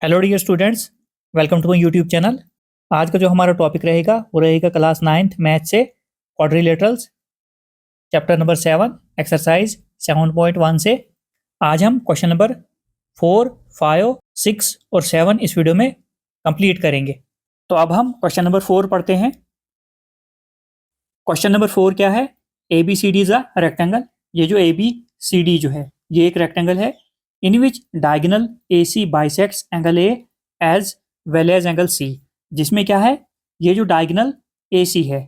Hello dear students, welcome to my YouTube channel. आज का जो हमारा टॉपिक रहेगा वो रहेगा क्लास 9th मैथ से क्वाड्रिलेटरल्स, चैप्टर नंबर 7, एक्सरसाइज 7.1 से। आज हम क्वेश्चन नंबर 4, 5, 6 और 7 इस वीडियो में कंप्लीट करेंगे। तो अब हम क्वेश्चन नंबर 4 पढ़ते हैं। क्वेश्चन नंबर 4 क्या है? A B C D is a rectangle. ये जो ए बी सी डी जो है ये एक रेक्टेंगल है in which diagonal A C bisects angle A as well as angle C. जिसमें क्या है, ये जो डायगोनल ए सी है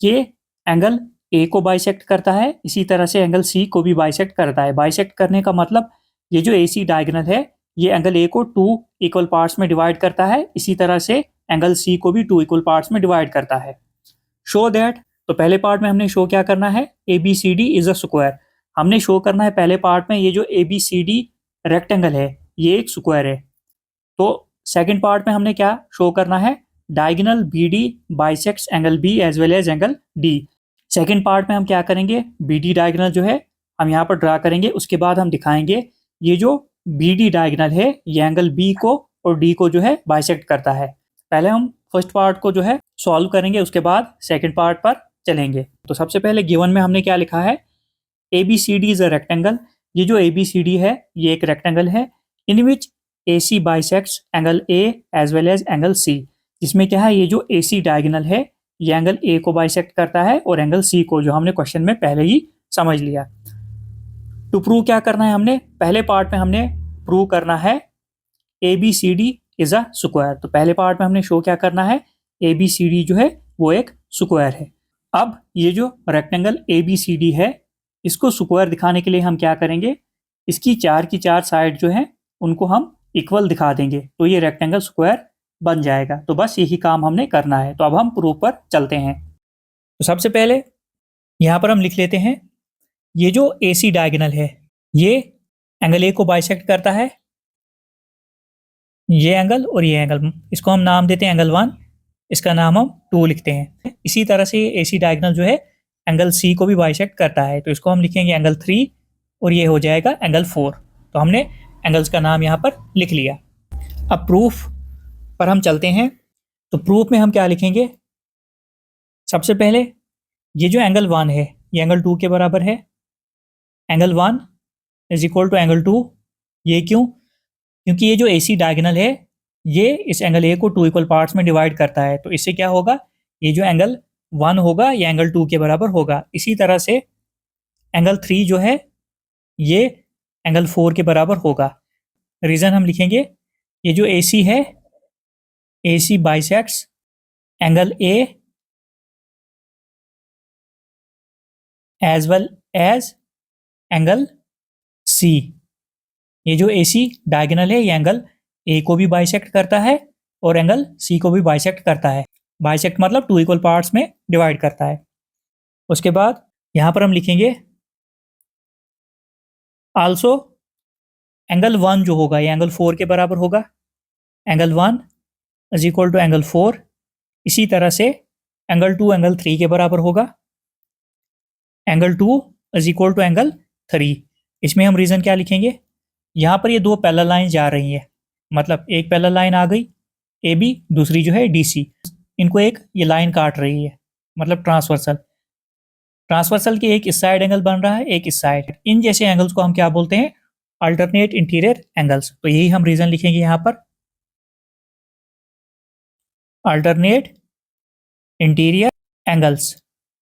ये एंगल ए को बाइसेक्ट करता है, इसी तरह से एंगल सी को भी बाइसेक्ट करता है। बाइसेक्ट करने का मतलब ये जो ए सी डायगोनल है ये एंगल ए को 2 इक्वल पार्ट्स में डिवाइड करता है, इसी तरह से एंगल सी को भी 2 इक्वल पार्ट्स में डिवाइड करता है। शो दैट, तो पहले पार्ट में हमने शो क्या करना है, A B C D is a square. हमने शो करना है पहले पार्ट में ये जो A B C D rectangle है ये एक स्क्वायर है। तो सेकंड पार्ट में हमने क्या शो करना है, diagonal B D bisects angle B as well as angle D. Second part में हम क्या करेंगे, बी डी डायगोनल जो है हम यहाँ पर ड्रा करेंगे, उसके बाद हम दिखाएंगे ये जो बी डी डायगोनल है ये एंगल बी को और डी को जो है बाइसेक्ट करता है। पहले हम फर्स्ट पार्ट को जो है सॉल्व करेंगे, उसके बाद सेकेंड पार्ट पर चलेंगे। तो सबसे पहले गिवन में हमने क्या लिखा है, A B C D is a rectangle. ये जो ए बी सी डी है ये एक रेक्टेंगल है in which A C bisects angle A as well as angle C. जिसमें क्या है, ये जो ए सी डायगोनल है ये एंगल ए को बाइसेक्ट करता है और एंगल सी को, जो हमने क्वेश्चन में पहले ही समझ लिया। टू प्रूव क्या करना है, हमने पहले पार्ट में हमने प्रूव करना है A B C D is a square. तो पहले पार्ट में हमने शो क्या करना है, ए बी सी डी जो है वो एक स्क्वायर है। अब ये जो rectangle A B C D है इसको स्क्वायर दिखाने के लिए हम क्या करेंगे, इसकी चार की चार साइड जो है उनको हम इक्वल दिखा देंगे, तो ये रेक्टेंगल स्क्वायर बन जाएगा। तो बस यही काम हमने करना है। तो अब हम प्रूफ पर चलते हैं। तो सबसे पहले यहाँ पर हम लिख लेते हैं, ये जो ए सी डायगोनल है ये एंगल ए को बाइसेक्ट करता है, ये एंगल और ये एंगल, इसको हम नाम देते हैं एंगल 1, इसका नाम हम 2 लिखते हैं। इसी तरह से ए सी डायगोनल जो है एंगल सी को भी बाइसेक्ट करता है, तो इसको हम लिखेंगे एंगल 3 और ये हो जाएगा एंगल 4। तो हमने एंगल्स का नाम यहाँ पर लिख लिया। अब प्रूफ पर हम चलते हैं। तो प्रूफ में हम क्या लिखेंगे, सबसे पहले ये जो एंगल 1 है ये एंगल 2 के बराबर है। Angle 1 is equal to angle 2। ये क्यों? क्योंकि ये जो ए सी डायगोनल है ये इस एंगल ए को 2 इक्वल पार्ट्स में डिवाइड करता है, तो इससे क्या होगा, ये जो एंगल 1 होगा ये एंगल 2 के बराबर होगा। इसी तरह से एंगल 3 जो है ये एंगल 4 के बराबर होगा। रीज़न हम लिखेंगे, ये जो ए सी है A C bisects angle A as well as angle C. ये जो ए सी डायगोनल है ये एंगल ए को भी बाइसेक्ट करता है और एंगल सी को भी बाइसेक्ट करता है। बाइसेक्ट मतलब 2 इक्वल पार्ट्स में डिवाइड करता है। उसके बाद यहाँ पर हम लिखेंगे आल्सो एंगल 1 जो होगा ये एंगल 4 के बराबर होगा। Angle 1 is equal to angle 4। इसी तरह से एंगल 2 एंगल 3 के बराबर होगा। Angle 2 is equal to angle 3। इसमें हम रीज़न क्या लिखेंगे, यहाँ पर ये 2 पैरेलल लाइन जा रही है, मतलब एक पैरेलल लाइन आ गई ए बी, दूसरी जो है डी सी, इनको एक ये लाइन काट रही है, मतलब ट्रांसवर्सल। ट्रांसवर्सल के एक इस साइड एंगल बन रहा है, एक इस साइड। इन जैसे एंगल्स को हम क्या बोलते हैं, अल्टरनेट इंटीरियर एंगल्स। तो यही हम रीजन लिखेंगे यहाँ पर, अल्टरनेट इंटीरियर एंगल्स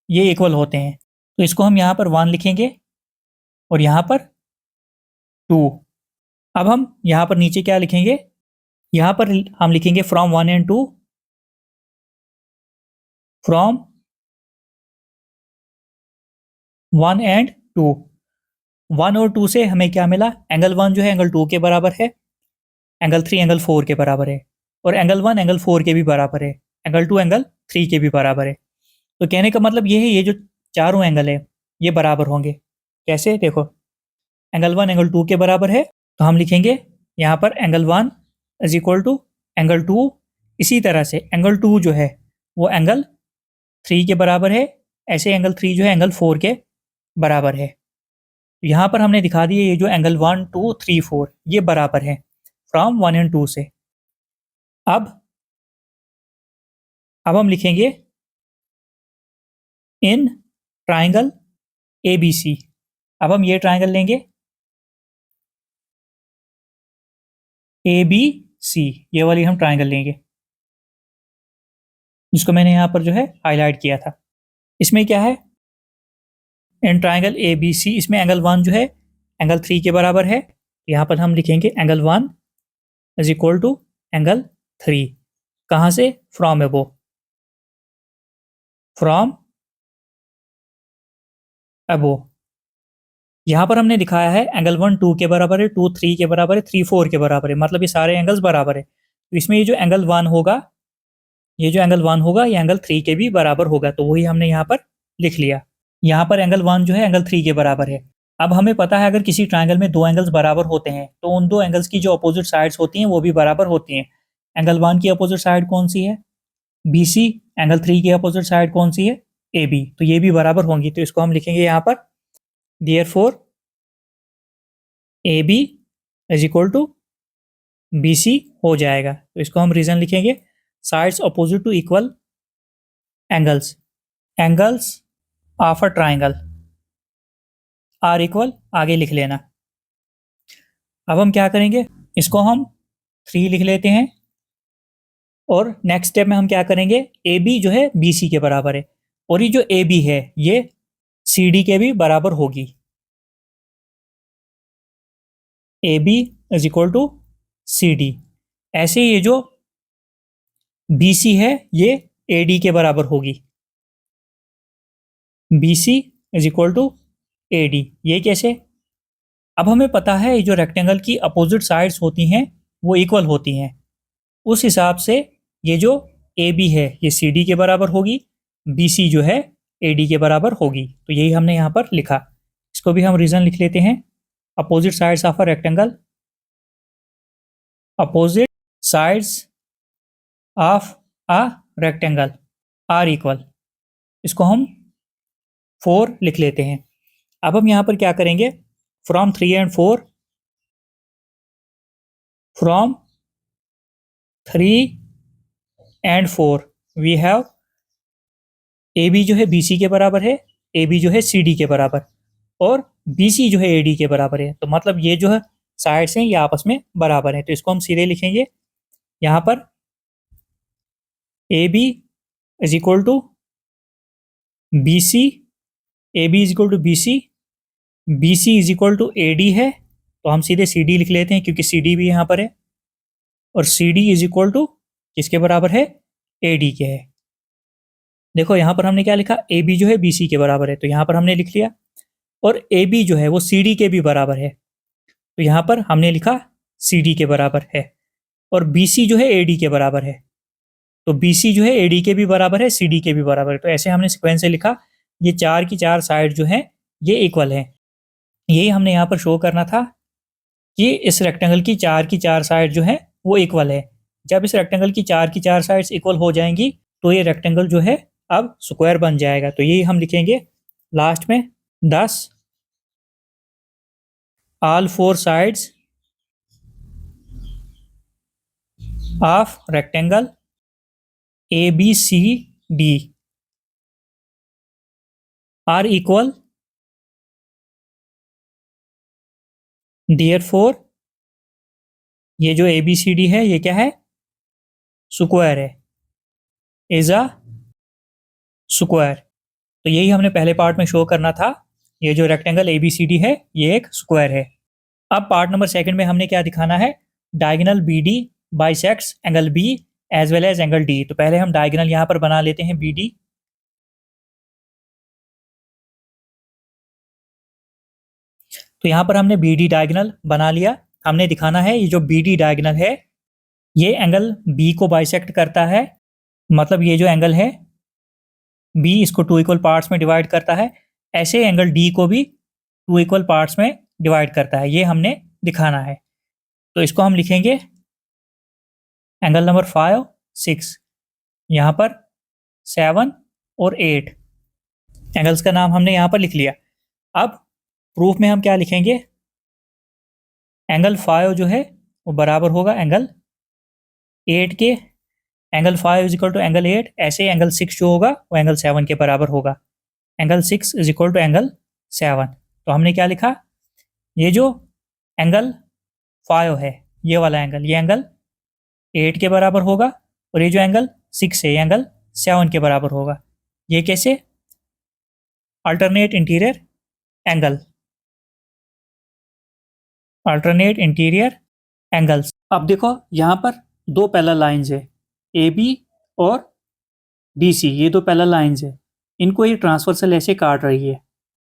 ये इक्वल होते हैं। तो इसको हम यहाँ पर 1 लिखेंगे और यहाँ पर 2। अब हम यहाँ पर नीचे क्या लिखेंगे, यहाँ पर हम लिखेंगे फ्रॉम 1 एंड 2, फ्रॉम 1 एंड 2। 1 और 2 से हमें क्या मिला, एंगल 1 जो है एंगल 2 के बराबर है, एंगल 3 एंगल 4 के बराबर है, और एंगल 1 एंगल 4 के भी बराबर है, एंगल 2 एंगल 3 के भी बराबर है। तो कहने का मतलब ये है, ये जो चारों एंगल है ये बराबर होंगे। कैसे, देखो एंगल 1 एंगल 2 के बराबर है, तो हम लिखेंगे यहाँ पर angle 1 is equal to angle 2। इसी तरह से एंगल 2 जो है वो एंगल 3 के बराबर है, ऐसे एंगल 3 जो है एंगल 4 के बराबर है। यहाँ पर हमने दिखा दिया ये जो एंगल 1 2 3 4 ये बराबर है फ्रॉम 1 एंड 2 से। अब हम लिखेंगे इन ट्राइंगल ABC। अब हम ये ट्राइंगल लेंगे ABC, ये वाली हम ट्राइंगल लेंगे जिसको मैंने यहां पर जो है हाईलाइट किया था। इसमें क्या है, इन ट्राइंगल ABC, इसमें एंगल 1 जो है एंगल 3 के बराबर है। यहां पर हम लिखेंगे angle 1 is equal to angle 3। कहां से, फ्रॉम अबोव, फ्रॉम अबोव। यहां पर हमने दिखाया है एंगल 1 2 के बराबर है, 2 3 के बराबर है, 3 4 के बराबर है, मतलब ये सारे एंगल्स बराबर है। तो इसमें ये जो एंगल 1 होगा, ये जो एंगल 1 होगा ये एंगल 3 के भी बराबर होगा, तो वही हमने यहाँ पर लिख लिया। यहाँ पर एंगल 1 जो है एंगल 3 के बराबर है। अब हमें पता है अगर किसी ट्राइंगल में दो एंगल्स बराबर होते हैं तो उन दो एंगल्स की जो अपोजिट साइड्स होती हैं वो भी बराबर होती हैं। एंगल 1 की अपोजिट साइड कौन सी है, BC। एंगल 3 की अपोजिट साइड कौन सी है, AB। तो ये भी बराबर होंगी, तो इसको हम लिखेंगे यहाँ पर therefore AB is equal to BC हो जाएगा। तो इसको हम रीजन लिखेंगे, sides opposite to equal angles, angles of a triangle are equal, आगे लिख लेना। अब हम क्या करेंगे, इसको हम 3 लिख लेते हैं और नेक्स्ट स्टेप में हम क्या करेंगे, AB जो है BC के बराबर है और ये जो AB है ये CD के भी बराबर होगी। AB is equal to CD। ऐसे ये जो BC है ये AD के बराबर होगी, BC is equal to AD। ये कैसे, अब हमें पता है ये जो रेक्टेंगल की अपोजिट साइड्स होती हैं वो इक्वल होती हैं, उस हिसाब से ये जो AB है ये CD के बराबर होगी, BC जो है AD के बराबर होगी। तो यही हमने यहाँ पर लिखा। इसको भी हम रीजन लिख लेते हैं, opposite sides of a rectangle, opposite sides of a rectangle are equal, इसको हम 4 लिख लेते हैं। अब हम यहाँ पर क्या करेंगे, from 3 and 4, from 3 and 4 we have AB जो है BC के बराबर है, AB जो है CD के बराबर और BC जो है AD के बराबर है। तो मतलब ये जो है साइड्स हैं ये आपस में बराबर है, तो इसको हम सीधे लिखेंगे यहाँ पर AB is equal to BC, AB is equal to BC, BC is equal to AD है, तो हम सीधे CD लिख लेते हैं क्योंकि CD भी यहाँ पर है, और CD इज इक्वल टू किसके बराबर है, AD के है। देखो यहाँ पर हमने क्या लिखा, AB जो है BC के बराबर है, तो यहाँ पर हमने लिख लिया, और AB जो है वो CD के भी बराबर है, तो यहाँ पर हमने लिखा CD के बराबर है, और BC जो है AD के बराबर है, तो BC जो है AD के भी बराबर है, CD के भी बराबर है। तो ऐसे हमने सिक्वेंस से लिखा, ये 4 की 4 साइड जो है ये इक्वल है। यही हमने यहाँ पर शो करना था कि इस रेक्टेंगल की 4 की 4 साइड जो है वो इक्वल है। जब इस रेक्टेंगल की 4 की 4 साइड्स इक्वल हो जाएंगी तो ये रेक्टेंगल जो है अब स्क्वायर बन जाएगा। तो यही हम लिखेंगे लास्ट में, 10 all 4 sides of rectangle ABCD are equal, therefore ये जो ABCD है ये क्या है, स्क्वायर है, इज अ स्क्वायर। तो यही हमने पहले पार्ट में शो करना था, ये जो रेक्टेंगल ABCD है ये एक स्क्वायर है। अब पार्ट नंबर 2 में हमने क्या दिखाना है, diagonal BD bisects angle B as well as angle D। तो पहले हम डायगोनल यहाँ पर बना लेते हैं BD। तो यहाँ पर हमने BD डायगोनल बना लिया। हमने दिखाना है ये जो BD डायगोनल है ये एंगल B को बाइसेक्ट करता है, मतलब ये जो एंगल है B इसको 2 इक्वल पार्ट्स में डिवाइड करता है, ऐसे एंगल D को भी 2 इक्वल पार्ट्स में डिवाइड करता है, ये हमने दिखाना है। तो इसको हम लिखेंगे एंगल नंबर 5 6, यहाँ पर 7 और 8, एंगल्स का नाम हमने यहाँ पर लिख लिया। अब प्रूफ में हम क्या लिखेंगे, एंगल 5 जो है वो बराबर होगा एंगल 8 के angle 5 is equal to angle 8, ऐसे एंगल 6 जो होगा वो एंगल 7 के बराबर होगा। Angle 6 is equal to angle 7। तो हमने क्या लिखा, ये जो एंगल 5 है ये वाला एंगल, ये एंगल 8 के बराबर होगा, और ये जो एंगल 6 है ये एंगल 7 के बराबर होगा। ये कैसे, alternate interior angle, alternate interior angles. अब देखो यहाँ पर दो पैरेलल लाइंस है, ए बी और बी सी, ये दो पैरेलल लाइंस है, इनको ये ट्रांसवर्सल ऐसे काट रही है।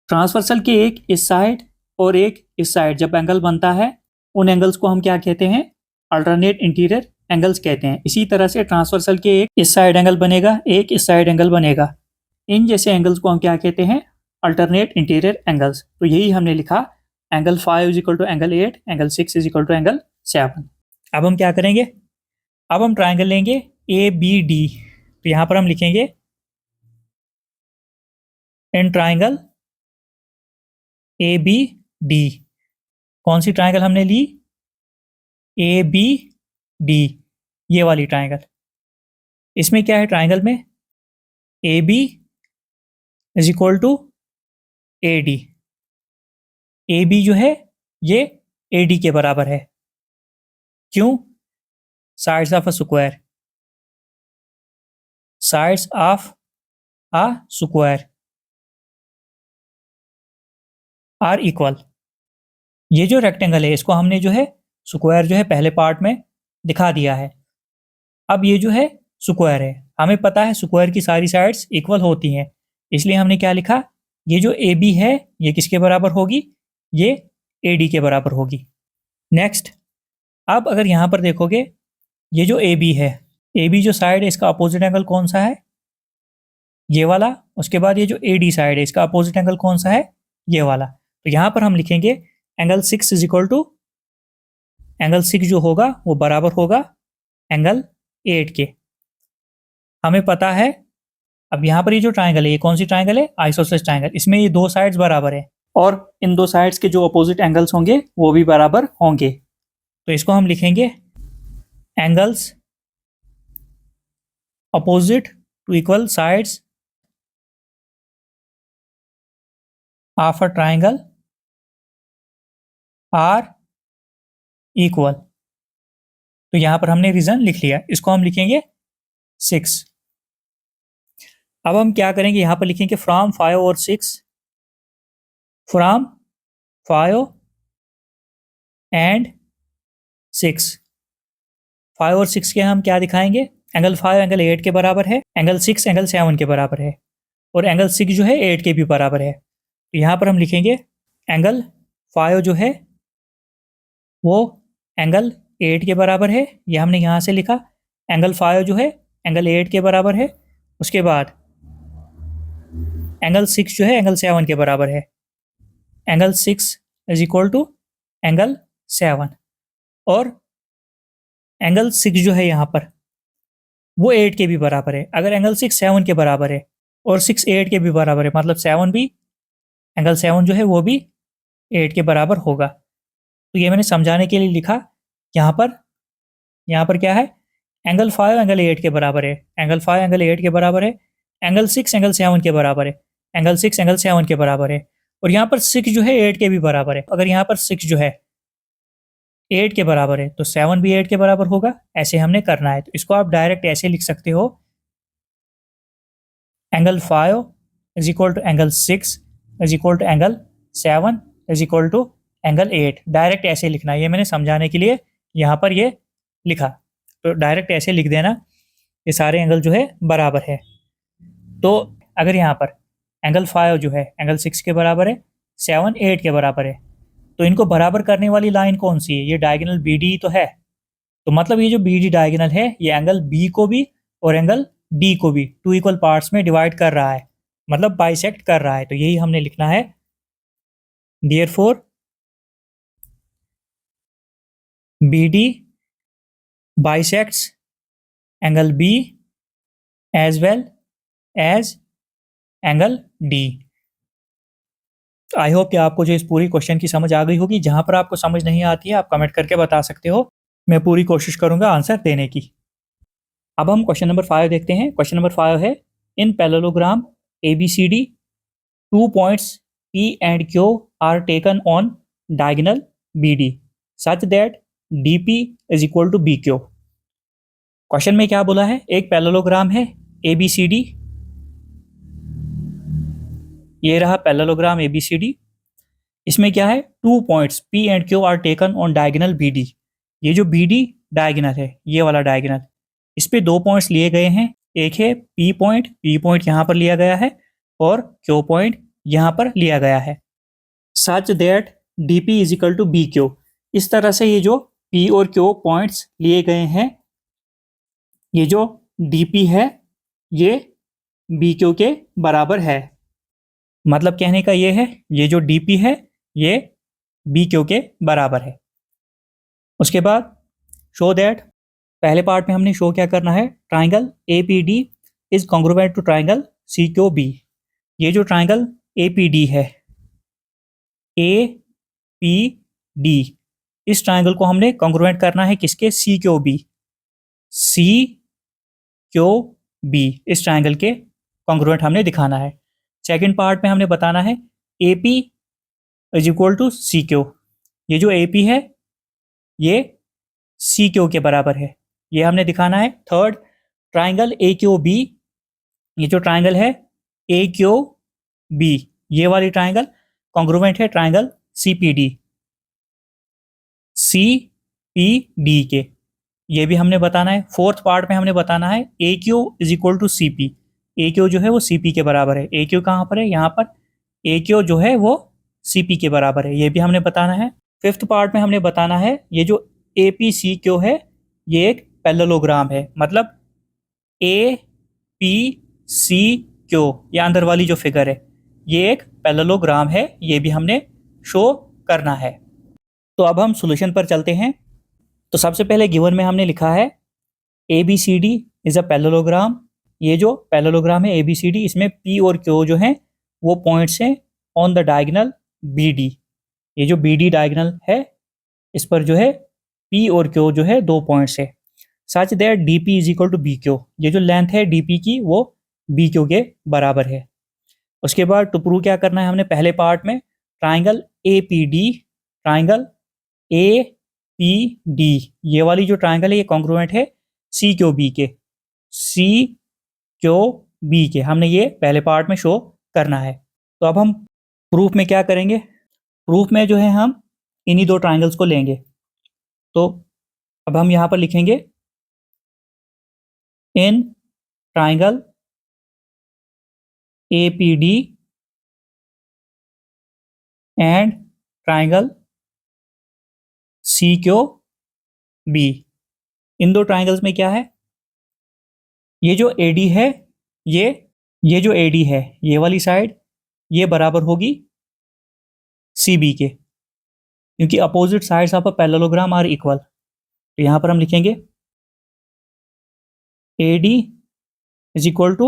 ट्रांसवर्सल के एक इस साइड और एक इस साइड जब एंगल बनता है, उन एंगल्स को हम क्या कहते हैं, अल्टरनेट इंटीरियर एंगल्स कहते हैं। इसी तरह से ट्रांसवर्सल के एक इस साइड एंगल बनेगा, एक इस साइड एंगल बनेगा, इन जैसे एंगल्स को हम क्या कहते हैं, अल्टरनेट इंटीरियर एंगल्स। तो यही हमने लिखा, angle 5 is equal to angle 8, angle 6 is equal to angle 7। अब हम क्या करेंगे, अब हम ट्राइंगल लेंगे ए बी डी। तो यहां पर हम लिखेंगे in triangle A B D. कौन सी ट्राइंगल हमने ली, ए बी डी, ये वाली ट्राइंगल। इसमें क्या है, ट्राइंगल में A B is equal to A D. A B जो है ये ए डी के बराबर है। क्यों, sides of a square, sides of a square are equal. ये जो रेक्टेंगल है इसको हमने जो है स्क्वायर जो है पहले पार्ट में दिखा दिया है। अब ये जो है स्क्वायर है, हमें पता है स्क्वायर की सारी साइड्स इक्वल होती हैं, इसलिए हमने क्या लिखा, ये जो ए बी है ये किसके बराबर होगी, ये ए डी के बराबर होगी। नेक्स्ट, अब अगर यहाँ पर देखोगे, ये जो ए बी है, ए बी जो साइड है इसका अपोजिट एंगल कौन सा है, ये वाला। उसके बाद ये जो ए डी साइड है इसका अपोजिट एंगल कौन सा है, ये वाला। तो यहाँ पर हम लिखेंगे angle 6 is equal to, angle 6 जो होगा वो बराबर होगा एंगल 8 के। हमें पता है, अब यहाँ पर ये जो ट्राइंगल है ये कौन सी ट्राइंगल है, आइसोसेलेस ट्राइंगल। इसमें ये दो साइड्स बराबर है और इन दो साइड्स के जो अपोजिट एंगल्स होंगे वो भी बराबर होंगे। तो इसको हम लिखेंगे angles opposite to equal sides of a triangle are equal. तो यहां पर हमने रीजन लिख लिया, इसको हम लिखेंगे 6। अब हम क्या करेंगे, यहां पर लिखेंगे फ्रॉम 5 और 6, फ्रॉम 5 एंड 6। 5 और 6 के हम क्या दिखाएंगे, एंगल 5 एंगल 8 के बराबर है, एंगल 6 एंगल 7 के बराबर है, और एंगल 6 जो है 8 के भी बराबर है। तो यहाँ पर हम लिखेंगे एंगल 5 जो है वो एंगल 8 के बराबर है, ये हमने यहाँ से लिखा। एंगल 5 जो है एंगल 8 के बराबर है। उसके बाद एंगल 6 जो है एंगल 7 के बराबर है। Angle 6 is equal to angle 7, और एंगल 6 जो है यहाँ पर वो 8 के भी बराबर है। अगर एंगल 6 7 के बराबर है और 6 8 के भी बराबर है, मतलब 7 भी, एंगल 7 जो है वो भी 8 के बराबर होगा। तो ये मैंने समझाने के लिए लिखा। यहाँ पर क्या है, एंगल 5 एंगल 8 के बराबर है, एंगल 5 एंगल 8 के बराबर है, एंगल 6 एंगल 7 के बराबर है, एंगल 6 एंगल 7 के बराबर है, और यहाँ पर 6 जो है 8 के भी बराबर है। अगर यहाँ पर 6 जो है 8 के बराबर है तो 7 भी 8 के बराबर होगा। ऐसे हमने करना है, तो इसको आप डायरेक्ट ऐसे लिख सकते हो, angle 5 is equal to angle 6 is equal to angle 7 is equal to angle 8। Direct ऐसे लिखना है, ये मैंने समझाने के लिए यहाँ पर ये लिखा। तो डायरेक्ट ऐसे लिख देना, ये सारे एंगल जो है बराबर है। तो अगर यहाँ पर एंगल 5 जो है एंगल 6 के बराबर है, 7 8 के बराबर है, तो इनको बराबर करने वाली लाइन कौन सी है, ये डायगोनल बी डी तो है। तो मतलब ये जो बी डी डायगोनल है ये एंगल बी को भी और एंगल डी को भी 2 इक्वल पार्ट्स में डिवाइड कर रहा है, मतलब बाइसेक्ट कर रहा है। तो यही हमने लिखना है, therefore B D bisects angle B as well as angle D. I hope कि आपको जो इस पूरी क्वेश्चन की समझ आ गई होगी। जहां पर आपको समझ नहीं आती है आप कमेंट करके बता सकते हो, मैं पूरी कोशिश करूंगा आंसर देने की। अब हम क्वेश्चन नंबर 5 देखते हैं। क्वेश्चन नंबर 5 है, इन parallelogram ABCD 2 points P and Q are taken on diagonal BD such that DP is equal to BQ। Question में क्या बोला है, एक पैरेललोग्राम है ABCD, ये रहा पैरेललोग्राम ABCD। इसमें क्या है, 2 points P and Q are taken on diagonal BD। ये जो BD डायगोनल है, ये वाला डायगोनल, इस पे 2 पॉइंट्स लिए गए हैं। एक है P पॉइंट यहाँ पर लिया गया है और Q पॉइंट यहाँ पर लिया गया है। Such that DP is equal to BQ। इस तरह से ये जो P और Q पॉइंट्स लिए गए हैं, ये जो DP है ये BQ के बराबर है। मतलब कहने का ये है, ये जो DP है ये BQ के बराबर है। उसके बाद शो दैट, पहले पार्ट में हमने शो क्या करना है, triangle APD is congruent to triangle CQB। ये जो ट्राइंगल APD है, APD, इस ट्राइंगल को हमने कॉन्ग्रुएंट करना है किसके, CQB। CQB इस ट्राइंगल के कॉन्ग्रुएंट हमने दिखाना है। सेकंड पार्ट में हमने बताना है AP is equal to CQ। ये जो AP है ये CQ के बराबर है, ये हमने दिखाना है। थर्ड, ट्राइंगल AQB, ये जो ट्राइंगल है AQB, ये वाली ट्राइंगल कॉन्ग्रुएंट है ट्राइंगल CPD के, ये भी हमने बताना है। फोर्थ पार्ट में हमने बताना है AQ is equal to CP। AQ जो है वो CP के बराबर है। AQ कहाँ पर है, यहाँ पर। AQ जो है वो CP के बराबर है, ये भी हमने बताना है। फिफ्थ पार्ट में हमने बताना है ये जो APCQ है ये एक पैरेललोग्राम है। मतलब APCQ, ये अंदर वाली जो फिगर है ये एक पैरेललोग्राम है, ये भी हमने शो करना है। तो अब हम सॉल्यूशन पर चलते हैं। तो सबसे पहले गिवन में हमने लिखा है ABCD इज अ पैरेललोग्राम। ये जो पैरेललोग्राम है ABCD, इसमें P और Q जो हैं वो पॉइंट्स हैं ऑन द डायगोनल BD। ये जो BD डायगोनल है इस पर जो है P और Q जो है 2 पॉइंट्स है। Such that DP is equal to BQ, ये जो लेंथ है DP की वो BQ के बराबर है। उसके बाद टू प्रूव क्या करना है हमने, पहले पार्ट में ट्राइंगल APD, ये वाली जो ट्राइंगल है ये कॉन्ग्रुएंट है CQB के, हमने ये पहले पार्ट में शो करना है। तो अब हम प्रूफ में क्या करेंगे, प्रूफ में जो है हम इन्हीं 2 ट्राइंगल्स को लेंगे। तो अब हम यहाँ पर लिखेंगे in triangle APD and triangle CQB, in 2 triangles में क्या है, ये जो AD है ये जो AD है ये वाली साइड ये बराबर होगी CB के, क्योंकि opposite sides of a parallelogram are equal. तो यहाँ पर हम लिखेंगे AD is equal to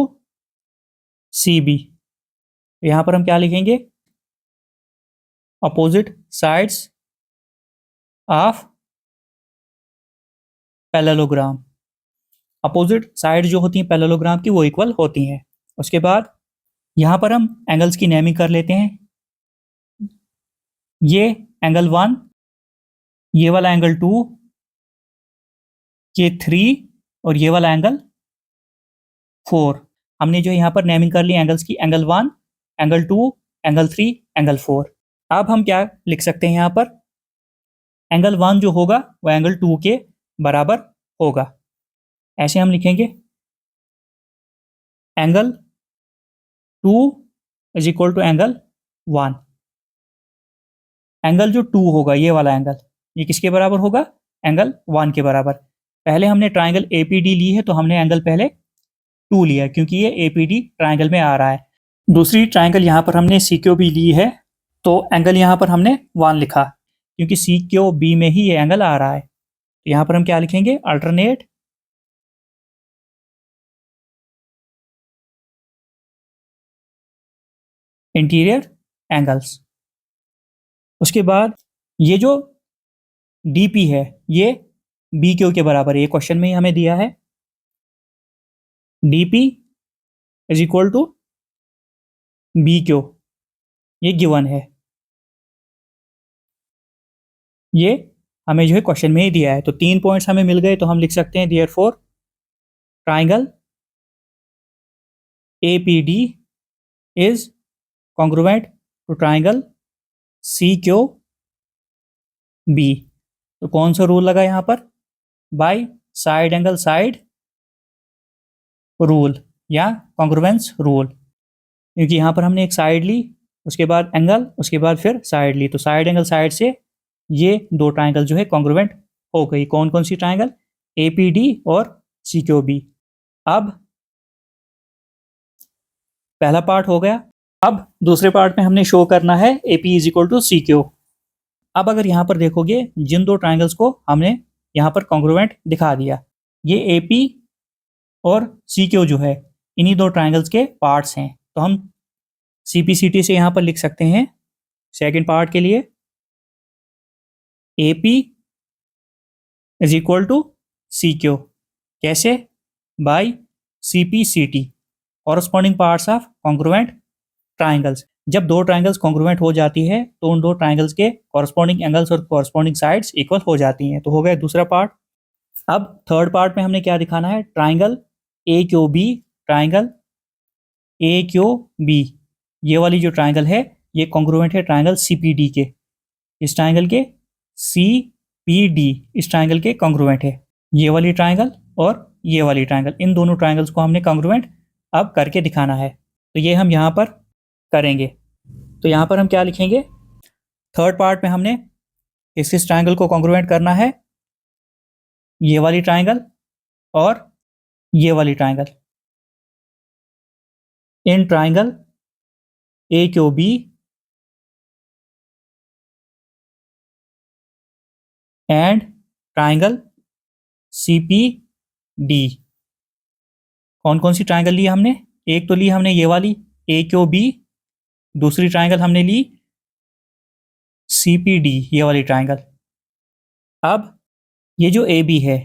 CB। यहाँ पर हम क्या लिखेंगे, opposite sides of parallelogram. Opposite side जो होती हैं पैरेललोग्राम की वो इक्वल होती हैं। उसके बाद यहाँ पर हम एंगल्स की नेमिंग कर लेते हैं। ये एंगल 1, ये वाला एंगल 2, ये 3 और ये वाला एंगल 4। हमने जो यहाँ पर नेमिंग कर ली एंगल्स की, एंगल 1, एंगल 2, एंगल 3, एंगल 4। अब हम क्या लिख सकते हैं यहाँ पर, एंगल 1 जो होगा वो एंगल 2 के बराबर होगा। ऐसे हम लिखेंगे angle 2 is equal to angle 1। एंगल जो 2 होगा ये वाला एंगल, ये किसके बराबर होगा, एंगल 1 के बराबर। पहले हमने ट्राइंगल APD ली है तो हमने एंगल पहले 2 लिया क्योंकि ये APD ट्राइंगल में आ रहा है। दूसरी ट्राइंगल यहाँ पर हमने CQB ली है तो एंगल यहाँ पर हमने 1 लिखा क्योंकि CQB में ही ये एंगल आ रहा है। तो यहाँ पर हम क्या लिखेंगे, अल्टरनेट इंटीरियर एंगल्स। उसके बाद ये जो DP है ये BQ के बराबर है, ये क्वेश्चन में ही हमें दिया है। D P is equal to B Q, ये गिवन है, ये हमें जो है क्वेश्चन में ही दिया है। तो 3 पॉइंट्स हमें मिल गए, तो हम लिख सकते हैं therefore triangle A P D is congruent to triangle C Q B. तो कौन सा रूल लगा यहाँ पर? By side angle side rule या कॉन्ग्रुएंस रूल, क्योंकि यहाँ पर हमने एक साइड ली, उसके बाद एंगल, उसके बाद फिर साइड ली, तो साइड एंगल साइड से ये दो ट्राइंगल जो है कॉन्ग्रुएंट हो गई। कौन कौन सी ट्राइंगल? ए पी डी और सी क्यू बी। अब पहला पार्ट हो गया। अब दूसरे पार्ट में हमने शो करना है A P is equal to C Q. अब अगर यहाँ पर देखोगे, जिन दो ट्राइंगल्स को हमने यहाँ पर कॉन्ग्रुएंट दिखा दिया, ये ए पी और सी क्यू जो है इन्हीं दो ट्राइंगल्स के पार्ट्स हैं। तो हम सी पी सी टी से यहाँ पर लिख सकते हैं सेकेंड पार्ट के लिए A P is equal to C Q. कैसे? By C P C T, corresponding parts of congruent triangles. जब दो ट्राइंगल्स कॉन्ग्रुएंट हो जाती है तो उन दो ट्राइंगल्स के कॉरस्पॉन्डिंग एंगल्स और कॉरस्पॉन्डिंग साइड्स इक्वल हो जाती हैं। तो हो गया दूसरा पार्ट। अब थर्ड पार्ट में हमने क्या दिखाना है? Triangle A Q B, triangle A Q B, ये वाली जो ट्राइंगल है ये कॉन्ग्रुएंट है ट्राइंगल सी पी डी के। इस ट्राइंगल के सी पी डी इस ट्राइंगल के कॉन्ग्रुएंट है। ये वाली ट्राइंगल और ये वाली ट्राइंगल, इन दोनों ट्राइंगल्स को हमने कॉन्ग्रुएंट अब करके दिखाना है। तो ये हम यहाँ पर करेंगे। तो यहाँ पर हम क्या लिखेंगे? थर्ड पार्ट में हमने किस ट्राइंगल को कॉन्ग्रुएंट करना है? ये वाली ट्राइंगल और ये वाली triangle. In triangle A Q B and triangle C P D. कौन कौन सी ट्राइंगल ली हमने? एक तो ली हमने ये वाली ए क्यू बी, दूसरी ट्राइंगल हमने ली सी पी डी, ये वाली ट्राइंगल। अब ये जो ए बी है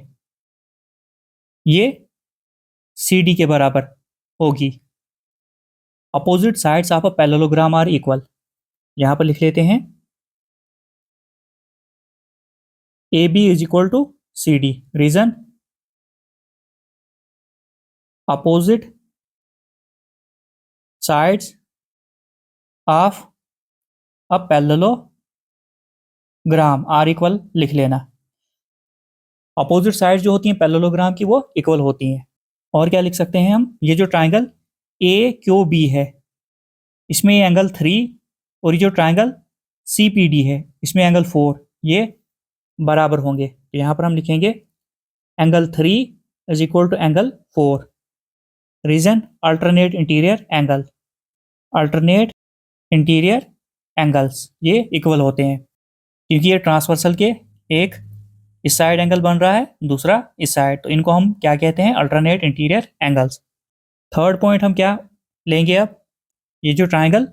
ये सी डी के बराबर होगी। Opposite sides of a parallelogram are equal. यहां पर लिख लेते हैं A B is equal to C D. Reason? Opposite sides of a parallelogram are equal लिख लेना। अपोजिट साइड्स जो होती हैं पैरेललोग्राम की वो इक्वल होती हैं। और क्या लिख सकते हैं हम? ये जो ट्राइंगल ए क्यू बी है इसमें ये एंगल 3 और ये जो ट्राइंगल सी पी डी है इसमें एंगल 4, ये बराबर होंगे। तो यहाँ पर हम लिखेंगे angle 3 is equal to angle 4। Reason? Alternate interior angle, alternate interior angles ये इक्वल होते हैं क्योंकि ये ट्रांसवर्सल के एक इस साइड एंगल बन रहा है, दूसरा इस साइड, तो इनको हम क्या कहते हैं? Alternate interior angles. Third point हम क्या लेंगे अब? ये जो ट्राइंगल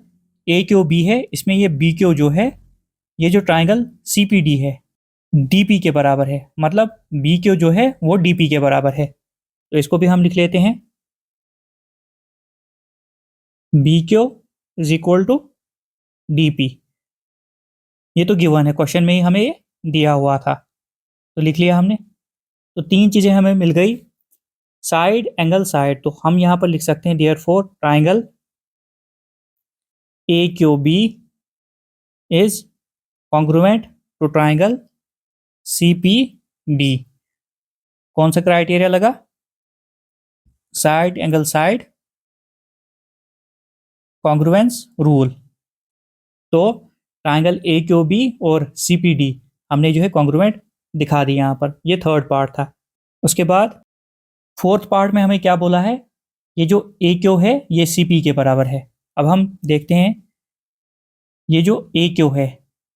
ए क्यू बी है इसमें ये बी क्यू जो है, ये जो ट्राइंगल सी पी डी है डी पी के बराबर है, मतलब बी क्यू जो है वो डी पी के बराबर है। तो इसको भी हम लिख लेते हैं B Q is equal to D P. ये तो गिवन है, क्वेश्चन में ही हमें ये दिया हुआ था, तो लिख लिया हमने। तो तीन चीज़ें हमें मिल गई, साइड एंगल साइड। तो हम यहाँ पर लिख सकते हैं therefore triangle A Q B is congruent to triangle C P D. कौन सा क्राइटेरिया लगा? Side angle side congruence rule. तो ट्राइंगल ए क्यू बी और सी पी डी हमने जो है कॉन्ग्रुएंट दिखा दी यहाँ पर। ये थर्ड पार्ट था। उसके बाद फोर्थ पार्ट में हमें क्या बोला है? ये जो ए क्यू है ये सी पी के बराबर है। अब हम देखते हैं ये जो ए क्यू है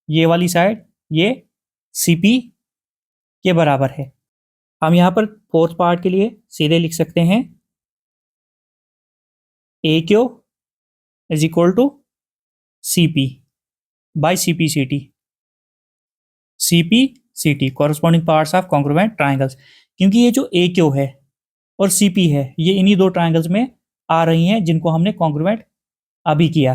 ये वाली साइड ये सी पी के बराबर है। हम यहाँ पर फोर्थ पार्ट के लिए सीधे लिख सकते हैं A Q is equal to C P by C P C T. C P C T corresponding parts of congruent triangles. क्योंकि ये जो ए क्यू है और सी पी है, ये इन्हीं दो ट्राइंगल्स में आ रही हैं जिनको हमने कॉन्ग्रुएंट अभी किया।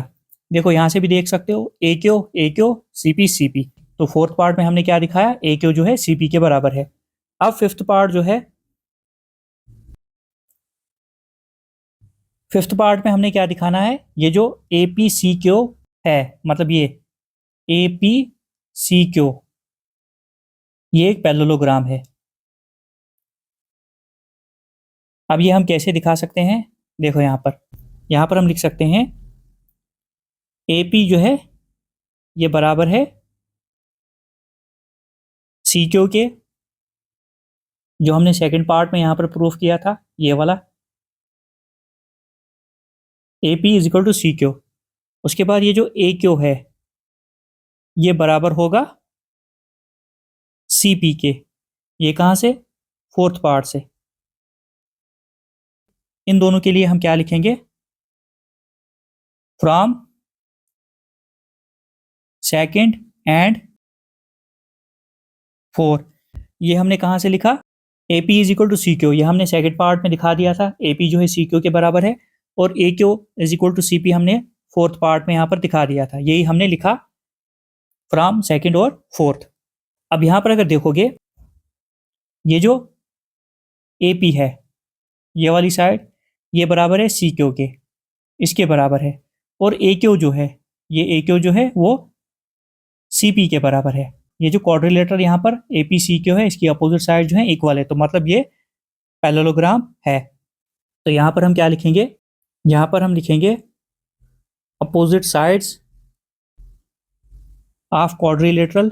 देखो यहाँ से भी देख सकते हो ए क्यू सी पी। तो फोर्थ पार्ट में हमने क्या दिखाया, ए क्यू जो है सी पी के बराबर है। अब फिफ्थ पार्ट जो है, फिफ्थ पार्ट में हमने क्या दिखाना है, ये जो ए पी सी क्यू है, मतलब ये ए पी सी क्यू, ये एक पैरेललोग्राम है। अब ये हम कैसे दिखा सकते हैं, देखो यहाँ पर हम लिख सकते हैं ए पी जो है ये बराबर है सी क्यू के, जो हमने सेकंड पार्ट में यहाँ पर प्रूफ किया था, ये वाला A P is equal to C Q. उसके बाद ये जो ए क्यू है ये बराबर होगा सी पी के। ये कहाँ से, फोर्थ पार्ट से। इन दोनों के लिए हम क्या लिखेंगे, फ्रॉम सेकंड एंड फोर्थ। ये हमने कहाँ से लिखा, A P is equal to C Q, ये हमने सेकंड पार्ट में दिखा दिया था, ए पी जो है सी क्यू के बराबर है, और A Q is equal to C P हमने फोर्थ पार्ट में यहाँ पर दिखा दिया था। यही हमने लिखा फ्रॉम सेकंड और फोर्थ। अब यहाँ पर अगर देखोगे, ये जो ए पी है ये वाली साइड, ये बराबर है सी क्यू के, इसके बराबर है, और ए क्यू जो है, ये ए क्यू जो है वो सी पी के बराबर है। ये जो क्वाड्रिलेटरल यहाँ पर ए पी सी क्यू है, इसकी अपोजिट साइड जो है इक्वल है, तो मतलब ये पैरेललोग्राम है। तो यहाँ पर हम क्या लिखेंगे, यहाँ पर हम लिखेंगे opposite sides of quadrilateral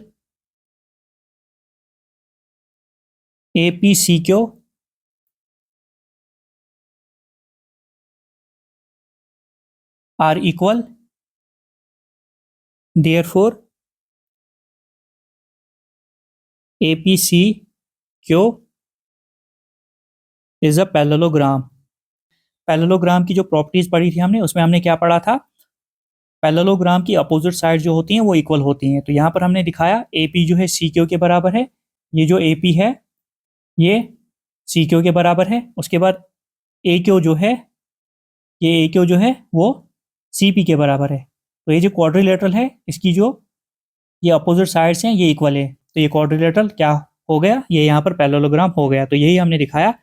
A P C Q are equal, therefore A P C Q is a parallelogram. Parallelogram की जो प्रॉपर्टीज पढ़ी थी हमने, उसमें हमने क्या पढ़ा था, पैरेललोग्राम की अपोजिट साइड जो होती हैं वो इक्वल होती हैं। तो यहाँ पर हमने दिखाया ए पी जो है सी क्यू के बराबर है, ये जो ए पी है ये सी क्यू के बराबर है। उसके बाद ए क्यू जो है, ये ए क्यू जो है वो सी पी के बराबर है। तो ये जो क्वाड्रिलेटरल है, इसकी जो ये अपोजिट साइड्स हैं ये इक्वल है, तो ये क्वाड्रिलेटरल क्या हो गया, ये यहाँ पर पैरेललोग्राम हो गया। तो यही हमने दिखाया,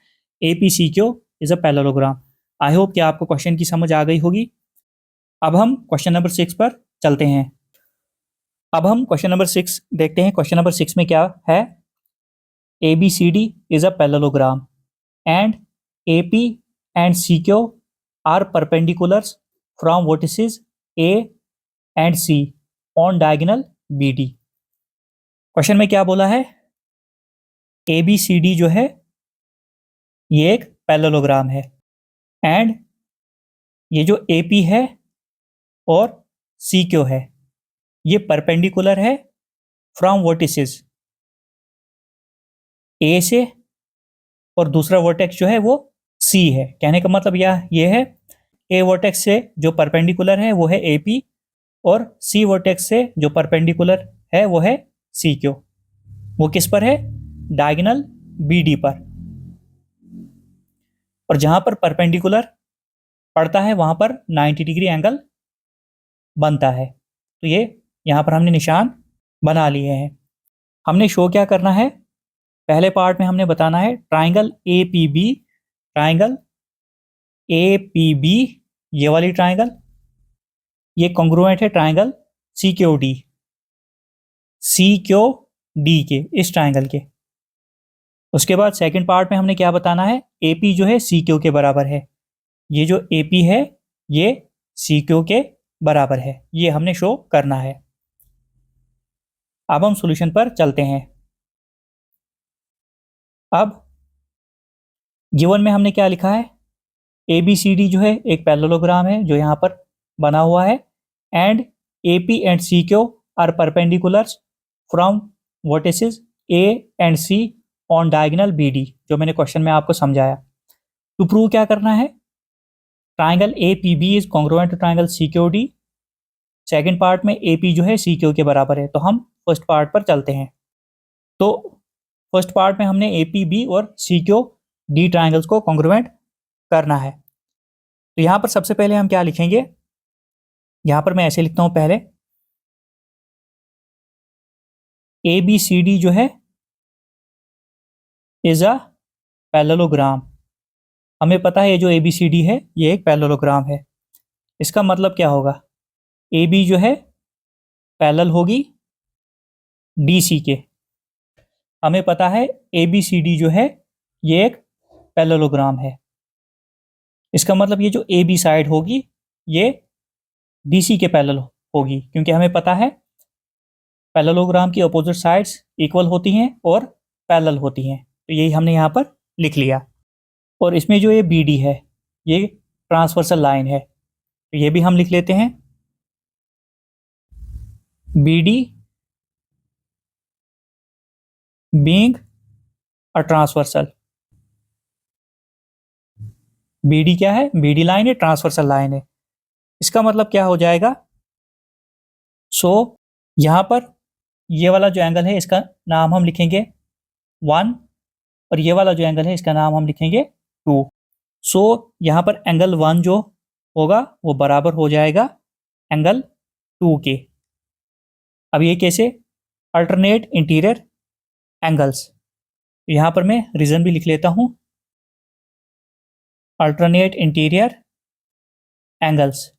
A P C Q is a parallelogram. I hope कि आपको क्वेश्चन की समझ आ गई होगी। अब हम क्वेश्चन नंबर 6 पर चलते हैं। अब हम क्वेश्चन नंबर 6 देखते हैं। क्वेश्चन नंबर 6 में क्या है, A B C D is a parallelogram and A P and C Q are perpendiculars from vertices A and C on diagonal B D. Question में क्या बोला है, ए बी सी डी जो है ये एक पैरेललोग्राम है, एंड ये जो ए पी है और सी क्यू है ये परपेंडिकुलर है फ्रॉम वर्टिसेस ए से, और दूसरा वर्टेक्स जो है वो सी है। कहने का मतलब ये है, ए वर्टेक्स से जो परपेंडिकुलर है वो है ए पी, और सी वर्टेक्स से जो परपेंडिकुलर है वो है सी क्यू। वो किस पर है, डायगोनल बी डी पर। और जहां पर परपेंडिकुलर पड़ता है वहां पर 90 डिग्री एंगल बनता है। तो ये यहाँ पर हमने निशान बना लिए हैं। हमने शो क्या करना है, पहले पार्ट में हमने बताना है triangle A P B, triangle A P B ये वाली ट्राइंगल ये कॉन्ग्रुएंट है triangle C Q D, C Q D के, इस ट्राइंगल के। उसके बाद सेकंड पार्ट में हमने क्या बताना है, ए पी जो है सी क्यू के बराबर है, ये जो ए पी है ये सी क्यू के बराबर है, ये हमने शो करना है। अब हम सॉल्यूशन पर चलते हैं। अब गिवन में हमने क्या लिखा है, ए बी सी डी जो है एक पैरेललोग्राम है जो यहाँ पर बना हुआ है, and A P and C Q are perpendiculars from vertices A and C on diagonal B D, जो मैंने क्वेश्चन में आपको समझाया। टू प्रूव क्या करना है, triangle A P B is congruent to triangle C Q D. Second part में A P जो है सी क्यू के बराबर है, तो हम फर्स्ट पार्ट पर चलते हैं। तो फर्स्ट पार्ट में हमने ए पी बी और सी क्यू डी ट्राइंगल्स को कॉन्ग्रुएंट करना है। तो यहाँ पर सबसे पहले हम क्या लिखेंगे, यहाँ पर मैं ऐसे लिखता हूँ पहले ABCD जो है इज अ पैरेललोग्राम। हमें पता है ये जो ABCD है ये एक पैरेललोग्राम है। इसका मतलब क्या होगा, AB जो है पैरेलल होगी DC के। हमें पता है ABCD जो है ये एक पैरेललोग्राम है। इसका मतलब ये जो AB साइड होगी ये DC के पैरेलल होगी, क्योंकि हमें पता है पैरेललोग्राम की अपोजिट साइड्स इक्वल होती हैं और पैरेलल होती हैं। तो यही हमने यहाँ पर लिख लिया। और इसमें जो ये BD है ये ट्रांसवर्सल लाइन है, तो ये भी हम लिख लेते हैं BD being a transversal. BD क्या है, BD लाइन है, ट्रांसवर्सल लाइन है। इसका मतलब क्या हो जाएगा, यहाँ पर ये वाला जो एंगल है इसका नाम हम लिखेंगे 1 और ये वाला जो एंगल है इसका नाम हम लिखेंगे 2। यहाँ पर एंगल 1 जो होगा वो बराबर हो जाएगा एंगल 2 के। अब ये कैसे, अल्टरनेट इंटीरियर एंगल्स। यहाँ पर मैं रीजन भी लिख लेता हूँ, अल्टरनेट इंटीरियर एंगल्स।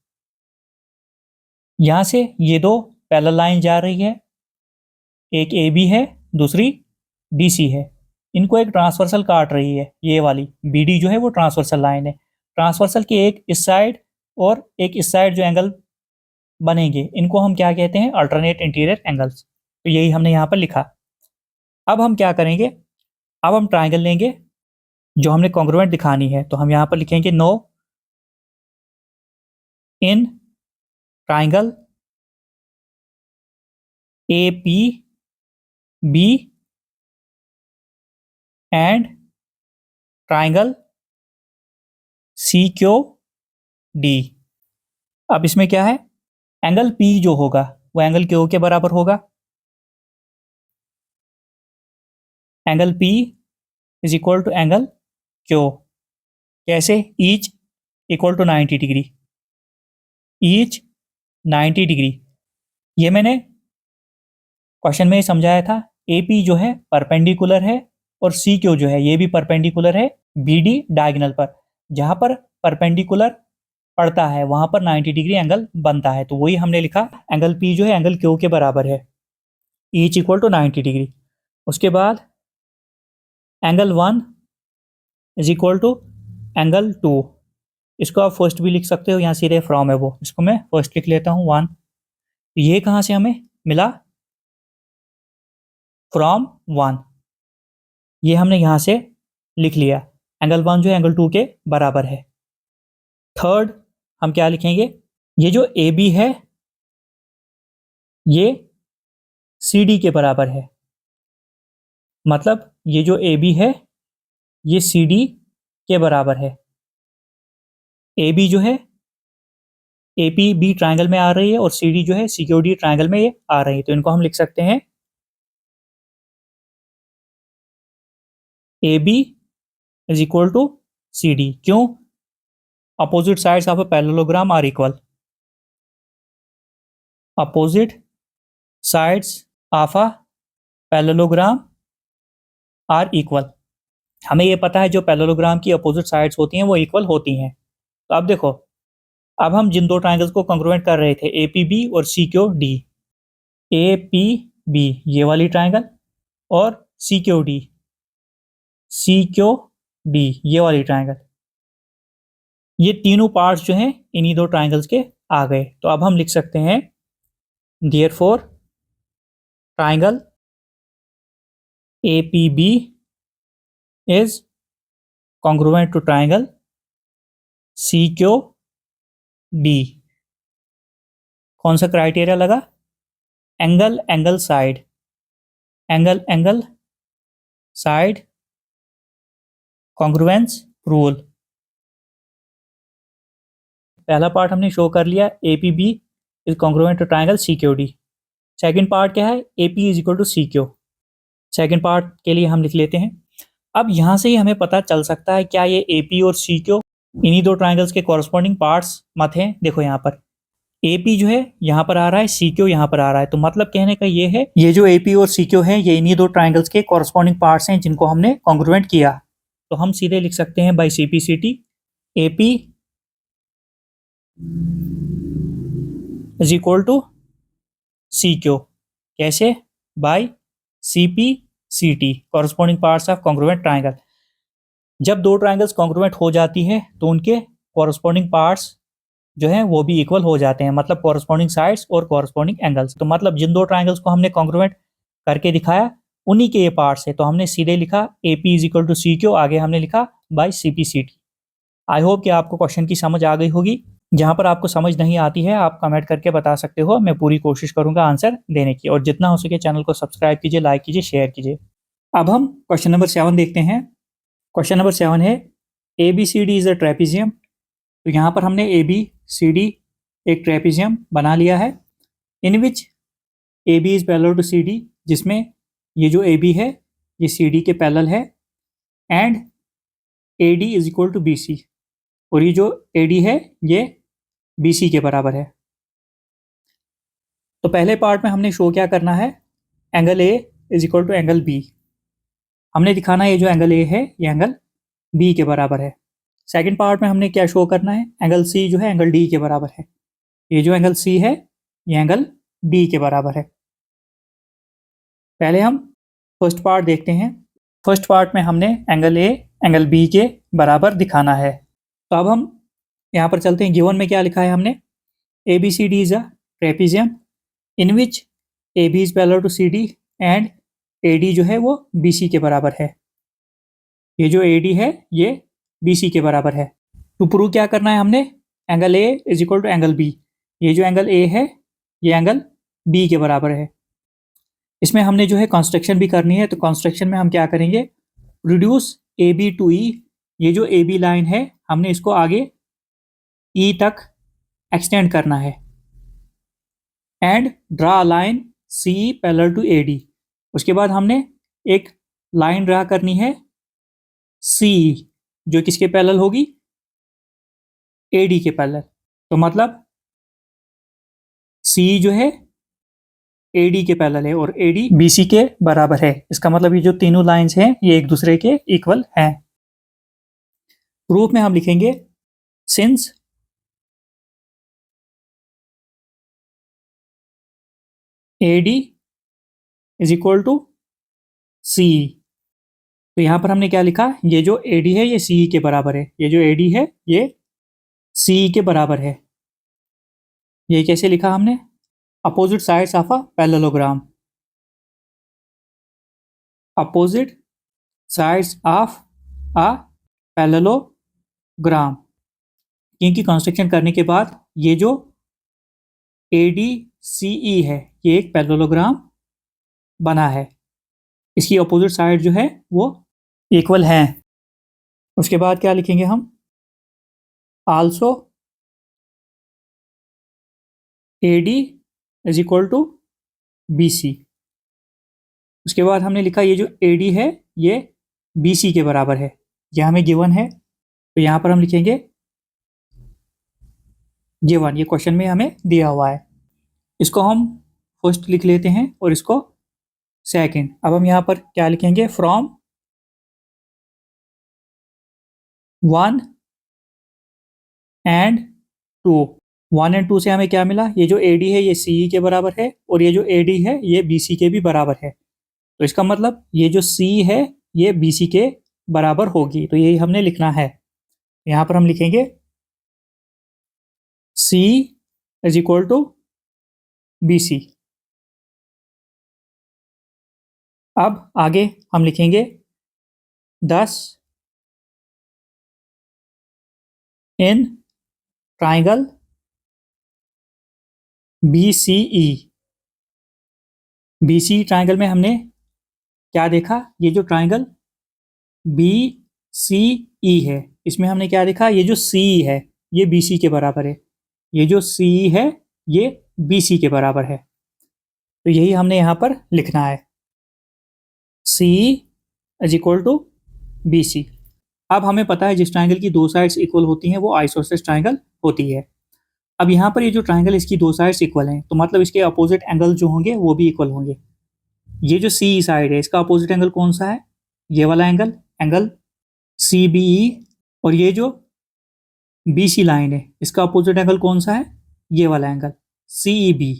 यहाँ से ये दो पैरेलल लाइन जा रही है, एक AB है दूसरी DC है, इनको एक ट्रांसवर्सल काट रही है। ये वाली BD जो है वो ट्रांसवर्सल लाइन है। ट्रांसवर्सल के एक इस साइड और एक इस साइड जो एंगल बनेंगे इनको हम क्या कहते हैं, अल्टरनेट इंटीरियर एंगल्स। तो यही हमने यहाँ पर लिखा। अब हम क्या करेंगे, अब हम ट्राइंगल लेंगे जो हमने कॉन्ग्रुएंट दिखानी है। तो हम यहाँ पर लिखेंगे no in triangle APB and triangle CQD। अब इसमें क्या है, एंगल P जो होगा वो एंगल Q के बराबर होगा। Angle P is equal to angle Q। कैसे, each equal to 90 degree, each 90 degree. ये मैंने क्वेश्चन में ही समझाया था। AP जो है परपेंडिकुलर है और CQ जो है ये भी परपेंडिकुलर है BD डायगोनल पर। जहां पर परपेंडिकुलर पड़ता है वहां पर 90 डिग्री एंगल बनता है। तो वही हमने लिखा, एंगल P जो है एंगल Q के बराबर है, ईच इक्वल टू 90 डिग्री। उसके बाद angle 1 is equal to angle 2। इसको आप फर्स्ट भी लिख सकते हो, यहाँ सीधे फ्रॉम है वो, इसको मैं फर्स्ट लिख लेता हूँ 1। ये कहाँ से हमें मिला, फ्रॉम 1। ये हमने यहाँ से लिख लिया, एंगल 1 जो है एंगल 2 के बराबर है। थर्ड हम क्या लिखेंगे, ये जो AB है ये CD के बराबर है। मतलब ये जो AB है ये CD के बराबर है। AB जो है APB ट्राइंगल में आ रही है और CD जो है CQD ट्राइंगल में ये आ रही है। तो इनको हम लिख सकते हैं AB is equal to CD। क्यों, opposite sides of a parallelogram are equal. Opposite sides of a parallelogram are equal. हमें ये पता है जो पैरेललोग्राम की अपोजिट साइड्स होती हैं वो इक्वल होती हैं। तो अब देखो, अब हम जिन दो ट्राइंगल्स को कॉन्ग्रुएंट कर रहे थे APB और CQD, APB ये वाली ट्राइंगल और CQD ये वाली ट्राइंगल, ये तीनों पार्ट्स जो हैं इन्हीं दो ट्राइंगल्स के आ गए। तो अब हम लिख सकते हैं therefore triangle APB is congruent to triangle CQD। कौन सा क्राइटेरिया लगा, angle side, angle side congruence rule. पहला पार्ट हमने शो कर लिया, APB is congruent to triangle CQD। Second part क्या है, AP is equal to CQ। Second part के लिए हम लिख लेते हैं अब यहाँ से ही हमें पता चल सकता है क्या ये AP और CQ इन्हीं दो ट्राइंगल्स के कॉरस्पॉन्डिंग पार्ट्स मत हैं। देखो यहाँ पर AP जो है यहाँ पर आ रहा है, CQ यहाँ पर आ रहा है, तो मतलब कहने का ये है ये जो AP और CQ है ये इन्हीं दो ट्राइंगल्स के कॉरस्पॉन्डिंग पार्ट्स हैं जिनको हमने कॉन्ग्रुएंट किया। तो हम सीधे लिख सकते हैं by CP/CT AP is equal to CQ। कैसे? By CP/CT corresponding parts of congruent triangle. जब दो ट्राइंगल्स कॉन्ग्रुएंट हो जाती है तो उनके कॉरस्पॉन्डिंग पार्ट्स जो है वो भी इक्वल हो जाते हैं, मतलब कॉरस्पॉन्डिंग साइड्स और कॉरस्पॉन्डिंग एंगल्स। तो मतलब जिन दो ट्राइंगल्स को हमने कॉन्ग्रुएंट करके दिखाया उन्हीं के ये पार्ट्स है, तो हमने सीधे लिखा AP is equal to CQ, आगे हमने लिखा बाई CP/CT। आई होप कि आपको क्वेश्चन की समझ आ गई होगी। जहां पर आपको समझ नहीं आती है आप कमेंट करके बता सकते हो, मैं पूरी कोशिश करूंगा आंसर देने की। और जितना हो सके चैनल को सब्सक्राइब कीजिए, लाइक कीजिए, शेयर कीजिए। अब हम क्वेश्चन नंबर 7 देखते हैं। क्वेश्चन नंबर 7 है ABCD इज अ ट्रेपीजियम। तो यहाँ पर हमने ABCD एक ट्रेपीजियम बना लिया है। In which AB is parallel to CD, जिसमें ये जो AB है ये CD के पैरेलल है, and AD is equal to BC, और ये जो AD है ये BC के बराबर है। तो पहले पार्ट में हमने शो क्या करना है, angle A is equal to angle B। हमने दिखाना है ये जो एंगल A है ये एंगल B के बराबर है। सेकंड पार्ट में हमने क्या शो करना है, एंगल C जो है एंगल D के बराबर है। ये जो एंगल C है ये एंगल D के बराबर है। पहले हम फर्स्ट पार्ट देखते हैं। फर्स्ट पार्ट में हमने एंगल A एंगल B के बराबर दिखाना है। तो अब हम यहाँ पर चलते हैं। गिवन में क्या लिखा है हमने, ABCD is a trapezium in which AB is parallel to CD and AD जो है वो BC के बराबर है। ये जो AD है ये BC के बराबर है। तो प्रूव क्या करना है हमने, angle A is equal to angle B। ये जो एंगल A है ये एंगल B के बराबर है। इसमें हमने जो है कंस्ट्रक्शन भी करनी है। तो कंस्ट्रक्शन में हम क्या करेंगे, रिड्यूस AB टू E। ये जो AB लाइन है हमने इसको आगे E तक एक्सटेंड करना है, and draw a line C parallel to AD। उसके बाद हमने एक लाइन ड्रा करनी है C जो किसके पैरेलल होगी, AD के पैरेलल। तो मतलब C जो है AD के पैरेलल है और AD BC के बराबर है। इसका मतलब ये जो तीनों लाइंस हैं ये एक दूसरे के इक्वल हैं। प्रूफ में हम लिखेंगे since AD is equal to CE। तो यहां पर हमने क्या लिखा, ये जो AD है ये CE के बराबर है। ये जो AD है ये CE के बराबर है। ये कैसे लिखा हमने, opposite sides of a parallelogram. Opposite sides of a parallelogram. इनकी कंस्ट्रक्शन करने के बाद ये जो ADCE है ये एक पैरेललोग्राम बना है। इसकी अपोजिट साइड जो है वो इक्वल हैं। उसके बाद क्या लिखेंगे हम, also AD is equal to BC। उसके बाद हमने लिखा ये जो AD है ये BC के बराबर है। यह हमें गिवन है, तो यहाँ पर हम लिखेंगे गिवन, ये क्वेश्चन में हमें दिया हुआ है। इसको हम फर्स्ट लिख लेते हैं और इसको सेकंड। अब हम यहाँ पर क्या लिखेंगे, फ्रॉम 1 एंड 2। 1 एंड 2 से हमें क्या मिला, ये जो AD है ये CE के बराबर है और ये जो AD है ये BC के भी बराबर है। तो इसका मतलब ये जो C है ये BC के बराबर होगी। तो यही हमने लिखना है। यहाँ पर हम लिखेंगे C is equal to BC। अब आगे हम लिखेंगे 10 in triangle BCE। BC triangle में हमने क्या देखा, ये जो ट्राइंगल BCE है इसमें हमने क्या देखा, ये जो CE है ये BC के बराबर है। ये जो CE है ये BC के बराबर है। तो यही हमने यहाँ पर लिखना है, CE is equal to BC। अब हमें पता है जिस ट्राइंगल की दो साइड्स इक्वल होती हैं वो आइसोसेलेस ट्राइंगल होती है। अब यहाँ पर ये जो ट्राइंगल इसकी दो साइड्स इक्वल हैं तो मतलब इसके अपोजिट एंगल जो होंगे वो भी इक्वल होंगे। ये जो सी साइड है इसका अपोजिट एंगल कौन सा है? ये वाला एंगल, एंगल CBE। और ये जो BC लाइन है इसका अपोजिट एंगल कौन सा है? ये वाला एंगल CEB।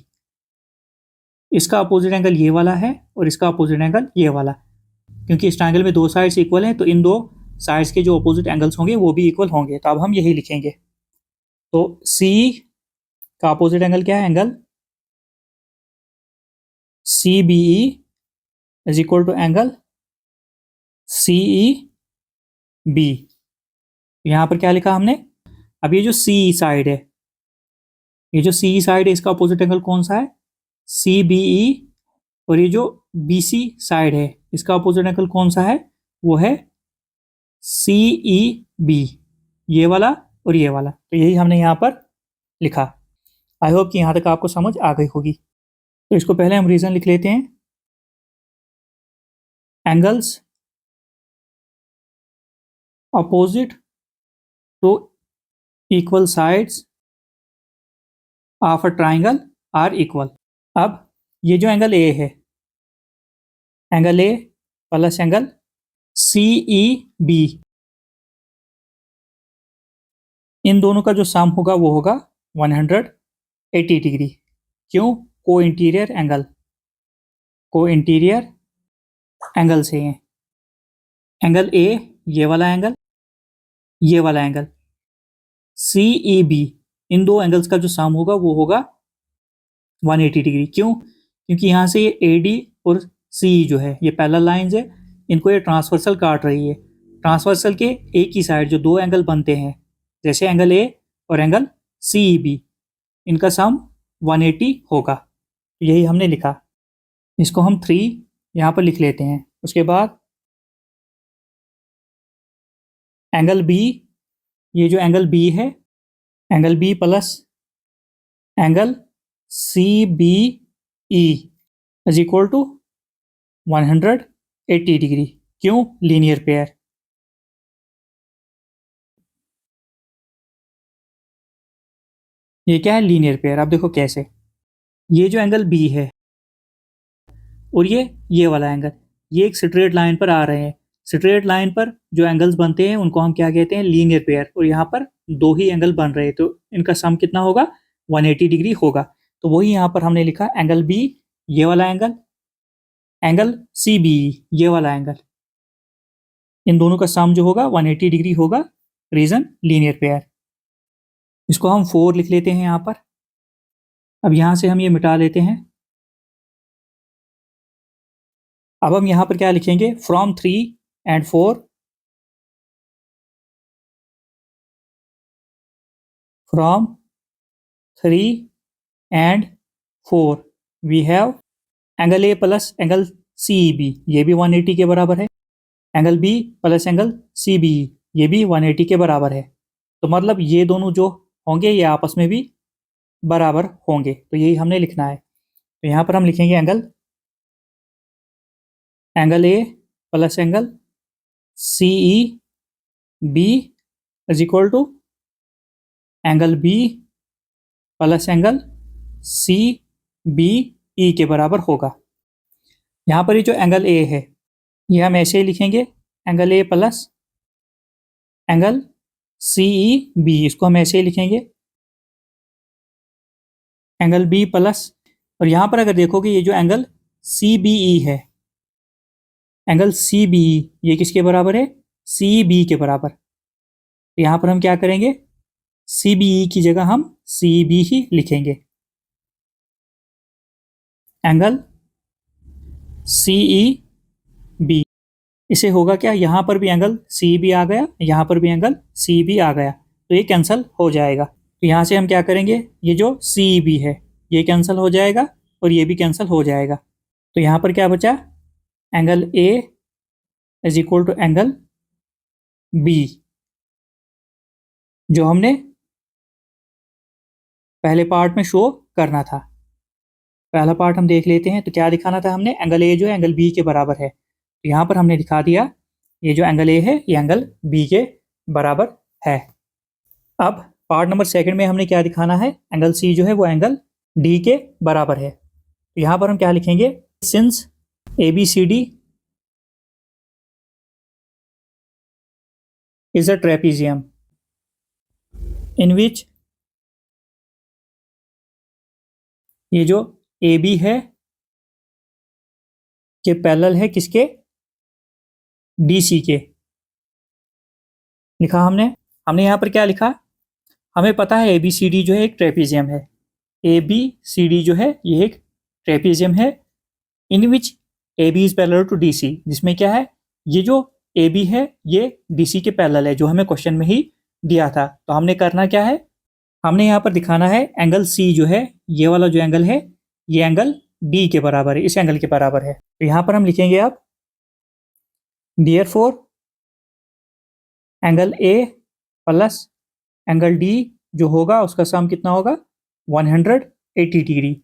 इसका अपोजिट एंगल ये वाला है और इसका अपोजिट एंगल ये वाला। क्योंकि इस ट्राइंगल में दो साइड्स इक्वल हैं तो इन दो साइड्स के जो अपोजिट एंगल्स होंगे वो भी इक्वल होंगे। तो अब हम यही लिखेंगे। तो C का अपोजिट एंगल क्या है? Angle CBE is equal to angle CEB। यहाँ पर क्या लिखा हमने? अब ये जो C साइड है, ये जो C साइड है इसका अपोजिट एंगल कौन सा है? CBE। और ये जो BC साइड है इसका अपोजिट एंगल कौन सा है? वो है CEB, ये वाला और ये वाला। तो यही हमने यहाँ पर लिखा। आई होप कि यहाँ तक आपको समझ आ गई होगी। तो इसको पहले हम रीजन लिख लेते हैं। Angles opposite to equal sides of a triangle are equal. अब ये जो एंगल ए है, angle A plus angle CEB, इन दोनों का जो सम होगा वो होगा 180 डिग्री। क्यों? को इंटीरियर एंगल, को इंटीरियर एंगल से हैं। एंगल ए ये वाला एंगल, ये वाला एंगल CEB, इन दो एंगल्स का जो सम होगा वो होगा 180 डिग्री। क्यों? क्योंकि यहाँ से ये AD और CE जो है ये पैरेलल लाइंस है, इनको ये ट्रांसवर्सल काट रही है। ट्रांसवर्सल के एक ही साइड जो दो एंगल बनते हैं जैसे एंगल A और एंगल CEB, इनका सम 180 होगा। यही हमने लिखा। इसको हम 3 यहाँ पर लिख लेते हैं। उसके बाद एंगल B, ये जो एंगल B है, angle B plus angle CBE is equal to 180 degree. क्यों? Linear pair. ये क्या है? Linear pair. आप देखो कैसे। ये जो एंगल B है और ये वाला एंगल, ये एक स्ट्रेट लाइन पर आ रहे हैं। स्ट्रेट लाइन पर जो एंगल्स बनते हैं उनको हम क्या कहते हैं? Linear pair. और यहाँ पर दो ही एंगल बन रहे हैं तो इनका सम कितना होगा? 180 डिग्री होगा। तो वही यहाँ पर हमने लिखा एंगल B ये वाला एंगल, एंगल CBE ये वाला एंगल, इन दोनों का सम जो होगा 180 डिग्री होगा। Reason linear pair. इसको हम 4 लिख लेते हैं यहाँ पर। अब यहाँ से हम ये मिटा लेते हैं। अब हम यहाँ पर क्या लिखेंगे? From 3 and 4, from 3 and 4 we have angle A plus angle CEB, ये भी 180 के बराबर है। Angle B plus angle CBE, ये भी 180 के बराबर है। तो मतलब ये दोनों जो होंगे ये आपस में भी बराबर होंगे। तो यही हमने लिखना है। तो यहाँ पर हम लिखेंगे angle A plus angle CEB is equal to angle B plus angle CBE के बराबर होगा। यहाँ पर ये जो एंगल A है ये हम ऐसे ही लिखेंगे, angle A plus angle CEB, इसको हम ऐसे ही लिखेंगे एंगल B प्लस। और यहाँ पर अगर देखोगे ये जो एंगल CBE है, एंगल CBE ये किसके बराबर है? CB के बराबर। तो यहाँ पर हम क्या करेंगे? CBE की जगह हम CB ही लिखेंगे। एंगल CEB, इसे होगा क्या? यहाँ पर भी एंगल CEB आ गया, यहाँ पर भी एंगल CEB आ गया, तो ये कैंसिल हो जाएगा। तो यहाँ से हम क्या करेंगे? ये जो CEB है ये कैंसिल हो जाएगा और ये भी कैंसिल हो जाएगा। तो यहाँ पर क्या बचा? Angle A is equal to angle B, जो हमने पहले पार्ट में शो करना था। पहला पार्ट हम देख लेते हैं। तो क्या दिखाना था हमने? एंगल A जो है एंगल B के बराबर है। तो यहाँ पर हमने दिखा दिया ये जो एंगल ए है ये एंगल बी के बराबर है। अब पार्ट नंबर सेकंड में हमने क्या दिखाना है, एंगल सी जो है वो एंगल डी के बराबर है। तो यहाँ पर हम क्या लिखेंगे, since A B C D is a trapezium in which ये जो ए बी है ये पैरेलल है किसके, डी सी के। लिखा हमने यहाँ पर क्या लिखा, हमें पता है ए बी सी डी जो है एक ट्रेपीजियम है, ए बी सी डी जो है ये एक ट्रेपीजियम है, in which A B is parallel to D C, जिसमें क्या है ये जो ए बी है ये डी सी के पैरेलल है, जो हमें क्वेश्चन में ही दिया था। तो हमने करना क्या है, हमने यहाँ पर दिखाना है एंगल सी जो है ये वाला जो एंगल है ये एंगल डी के बराबर है, इस एंगल के बराबर है। तो यहाँ पर हम लिखेंगे अब therefore angle A plus angle D जो होगा उसका सम कितना होगा 180 डिग्री,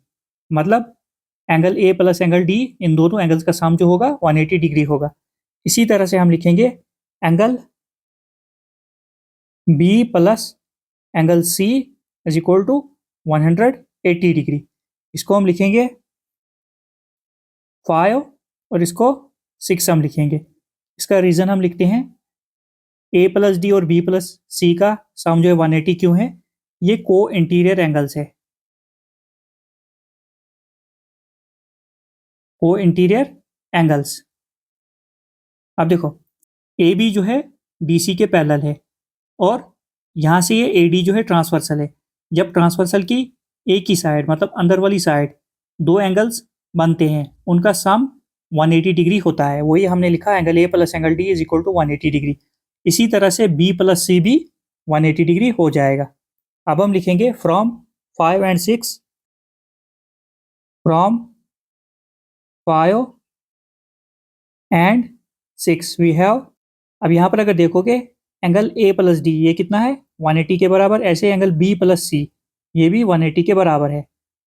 मतलब angle A plus angle D इन दोनों एंगल्स का सम जो होगा 180 डिग्री होगा। इसी तरह से हम लिखेंगे angle B plus angle C is equal to 180 degree. इसको हम लिखेंगे 5 और इसको 6 हम लिखेंगे। इसका रीज़न हम लिखते हैं ए प्लस डी और बी प्लस सी का सम जो है 180 क्यों है, ये को इंटीरियर एंगल्स है, को इंटीरियर एंगल्स। अब देखो ए बी जो है डी सी के पैरेलल है और यहाँ से ये ए डी जो है ट्रांसवर्सल है। जब ट्रांसवर्सल की एक ही साइड मतलब अंदर वाली साइड दो एंगल्स बनते हैं उनका सम 180 डिग्री होता है, वही हमने लिखा angle A plus angle D is equal to 180 degree. इसी तरह से बी प्लस सी भी 180 डिग्री हो जाएगा। अब हम लिखेंगे from 5 and 6, from 5 and 6 we have. अब यहाँ पर अगर देखोगे एंगल ए प्लस डी ये कितना है 180 के बराबर, ऐसे एंगल बी प्लस सी ये भी 180 के बराबर है।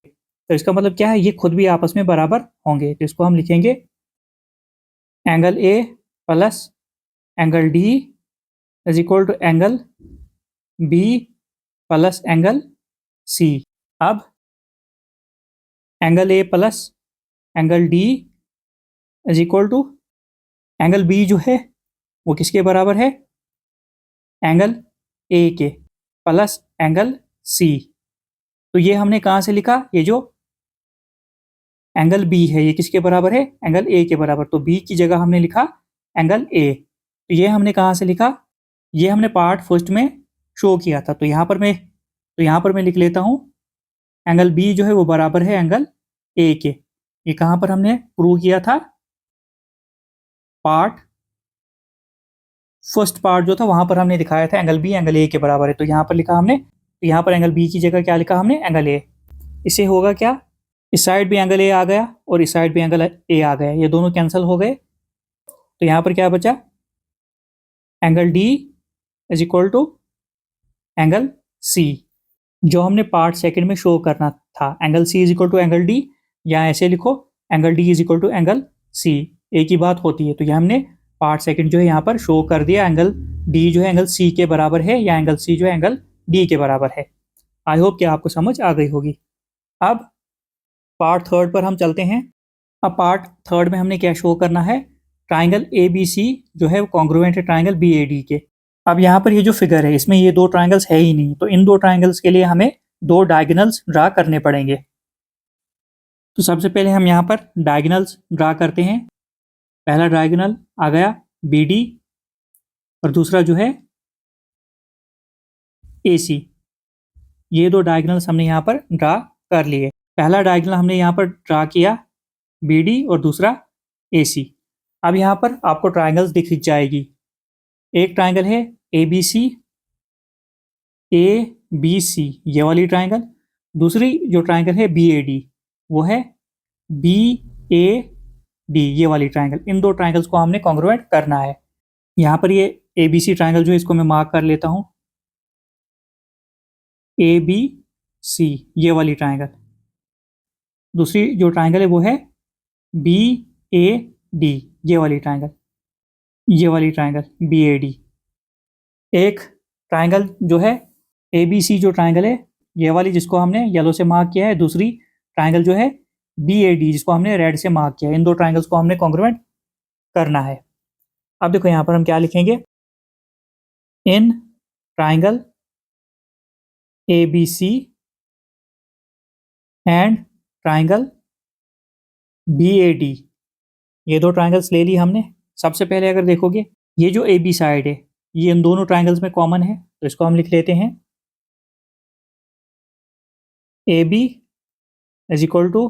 तो इसका मतलब क्या है, ये खुद भी आपस में बराबर होंगे। तो इसको हम लिखेंगे angle A plus angle D is equal to angle B plus angle C. अब angle A plus angle D is equal to angle B जो है वो किसके बराबर है, एंगल ए के प्लस एंगल सी। तो ये हमने कहाँ से लिखा, ये जो एंगल बी है ये किसके बराबर है, एंगल ए के बराबर। तो बी की जगह हमने लिखा एंगल ए। तो ये हमने कहाँ से लिखा, ये हमने पार्ट फर्स्ट में शो किया था। तो यहाँ पर मैं लिख लेता हूँ एंगल बी जो है वो बराबर है एंगल ए के। ये कहाँ पर हमने प्रूव किया था, फर्स्ट पार्ट जो था वहां पर हमने दिखाया था एंगल बी एंगल ए के बराबर है। तो यहाँ पर लिखा हमने, तो यहाँ पर एंगल बी की जगह क्या लिखा हमने, एंगल ए। इससे होगा क्या, इस साइड भी एंगल ए आ गया और इस साइड भी एंगल ए आ गया, ये दोनों कैंसिल हो गए। तो यहाँ पर क्या बचा, angle D is equal to angle C, जो हमने पार्ट सेकंड में शो करना था। Angle C is equal to angle D, या ऐसे लिखो angle D is equal to angle C, एक ही बात होती है। तो यह हमने पार्ट सेकंड जो है यहाँ पर शो कर दिया, एंगल डी जो है एंगल सी के बराबर है या एंगल सी जो है एंगल डी के बराबर है। आई होप कि आपको समझ आ गई होगी। अब पार्ट थर्ड पर हम चलते हैं। अब पार्ट थर्ड में हमने क्या शो करना है, ट्राइंगल ए बी सी जो है वो कॉन्ग्रुएंट है ट्राइंगल बी ए डी के। अब यहाँ पर ये जो फिगर है इसमें ये दो ट्राइंगल्स है ही नहीं, तो इन दो ट्राइंगल्स के लिए हमें दो डायगोनल्स ड्रा करने पड़ेंगे। तो सबसे पहले हम यहाँ पर डायगोनल्स ड्रा करते हैं। पहला डायगोनल आ गया बी डी और दूसरा जो है ए सी। ये दो डायगोनल्स हमने यहाँ पर ड्रा कर लिए। पहला डायगोनल हमने यहाँ पर ड्रा किया बी डी और दूसरा ए सी। अब यहाँ पर आपको ट्राइंगल्स दिख जाएगी। एक ट्राइंगल है A B C, A B सी ये वाली ट्राइंगल। दूसरी जो ट्राइंगल है बी ए डी वो है बी ए डी ये वाली ट्राइंगल। इन दो ट्राइंगल्स को हमने कॉन्ग्रुएंट करना है। यहाँ पर ये ए बी सी ट्राइंगल जो है इसको मैं मार्क कर लेता हूँ, ए बी सी ये वाली ट्राइंगल। दूसरी जो ट्राइंगल है वो है बी ए डी ये वाली ट्राइंगल। ये वाली ट्राइंगल BAD। एक ट्राइंगल जो है ABC जो ट्राइंगल है ये वाली जिसको हमने येलो से मार्क किया है, दूसरी ट्राइंगल जो है BAD जिसको हमने रेड से मार्क किया है। इन दो ट्राइंगल्स को हमने कॉन्ग्रुएंट करना है। अब देखो यहाँ पर हम क्या लिखेंगे, in triangle ABC and triangle BAD, ये दो ट्राइंगल्स ले ली हमने। सबसे पहले अगर देखोगे ये जो AB साइड है ये इन दोनों ट्राइंगल्स में कॉमन है, तो इसको हम लिख लेते हैं AB is equal to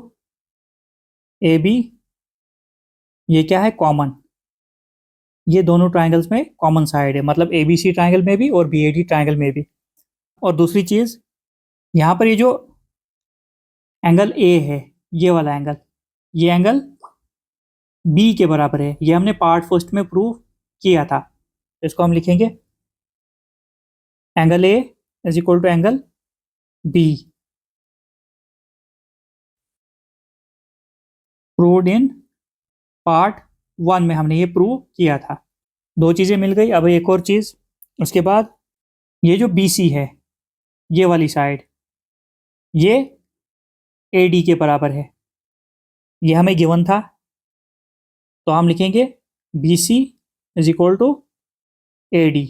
AB, ये क्या है कॉमन, ये दोनों ट्राइंगल्स में कॉमन साइड है, मतलब ABC ट्राइंगल में भी और BAD ट्राइंगल में भी। और दूसरी चीज़ यहाँ पर ये जो एंगल A है ये वाला एंगल, ये एंगल B के बराबर है, ये हमने पार्ट फर्स्ट में प्रूव किया था। तो इसको हम लिखेंगे angle A is equal to angle B proved in part 1 में हमने ये प्रूव किया था। दो चीज़ें मिल गई। अब एक और चीज़, उसके बाद ये जो BC है ये वाली साइड ये AD के बराबर है, ये हमें गिवन था, तो हम लिखेंगे BC is equal to AD।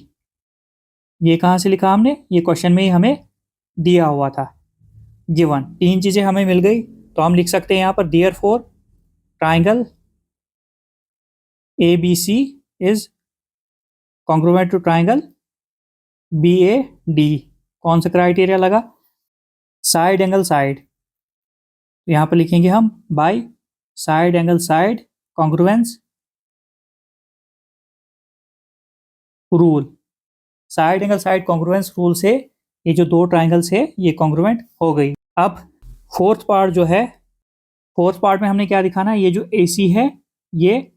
ये कहाँ से लिखा हमने, ये क्वेश्चन में ही हमें दिया हुआ था गिवन। तीन चीज़ें हमें मिल गई, तो हम लिख सकते हैं यहाँ पर therefore triangle ABC is congruent to triangle BAD। कौन सा क्राइटेरिया लगा, साइड एंगल साइड, यहाँ पर लिखेंगे हम bye side angle side congruence rule. Side angle side congruence rule से ये जो दो ट्राइंगल्स है ये कॉन्ग्रुएंट हो गई। अब फोर्थ पार्ट जो है, फोर्थ पार्ट में हमने क्या दिखाना है, ये जो AC है ये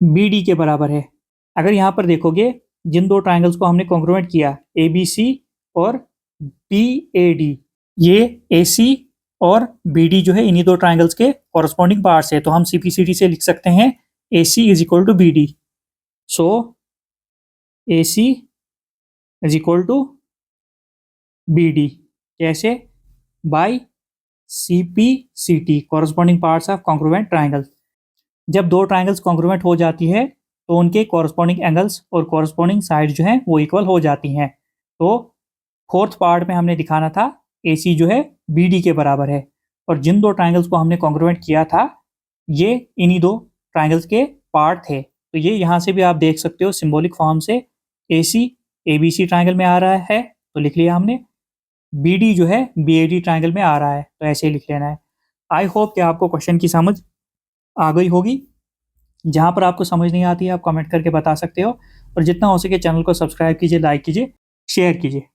BD के बराबर है। अगर यहाँ पर देखोगे जिन दो ट्राइंगल्स को हमने कॉन्ग्रुएंट किया ABC और BAD, ये AC और BD जो है इन्हीं दो ट्राइंगल्स के कॉरस्पॉन्डिंग पार्ट्स है, तो हम CPCD से लिख सकते हैं AC is equal to BD। So AC is equal to BD कैसे, by CPCT corresponding parts of congruent triangles. जब दो ट्राइंगल्स कॉन्ग्रुएंट हो जाती है तो उनके कॉरस्पॉन्डिंग एंगल्स और कॉरस्पॉन्डिंग साइड जो है वो इक्वल हो जाती हैं। तो फोर्थ पार्ट में हमने दिखाना था AC जो है BD के बराबर है, और जिन दो ट्राइंगल्स को हमने कॉन्ग्रुएंट किया था ये इन्हीं दो ट्राइंगल्स के पार्ट थे। तो ये यहाँ से भी आप देख सकते हो सिंबॉलिक फॉर्म से AC ABC ट्राइंगल में आ रहा है तो लिख लिया हमने, BD जो है BAD ट्राइंगल में आ रहा है तो ऐसे ही लिख लेना है। आई होप कि आपको क्वेश्चन की समझ आ गई होगी। जहाँ पर आपको समझ नहीं आती है आप कमेंट करके बता सकते हो, और जितना हो सके चैनल को सब्सक्राइब कीजिए, लाइक कीजिए, शेयर कीजिए।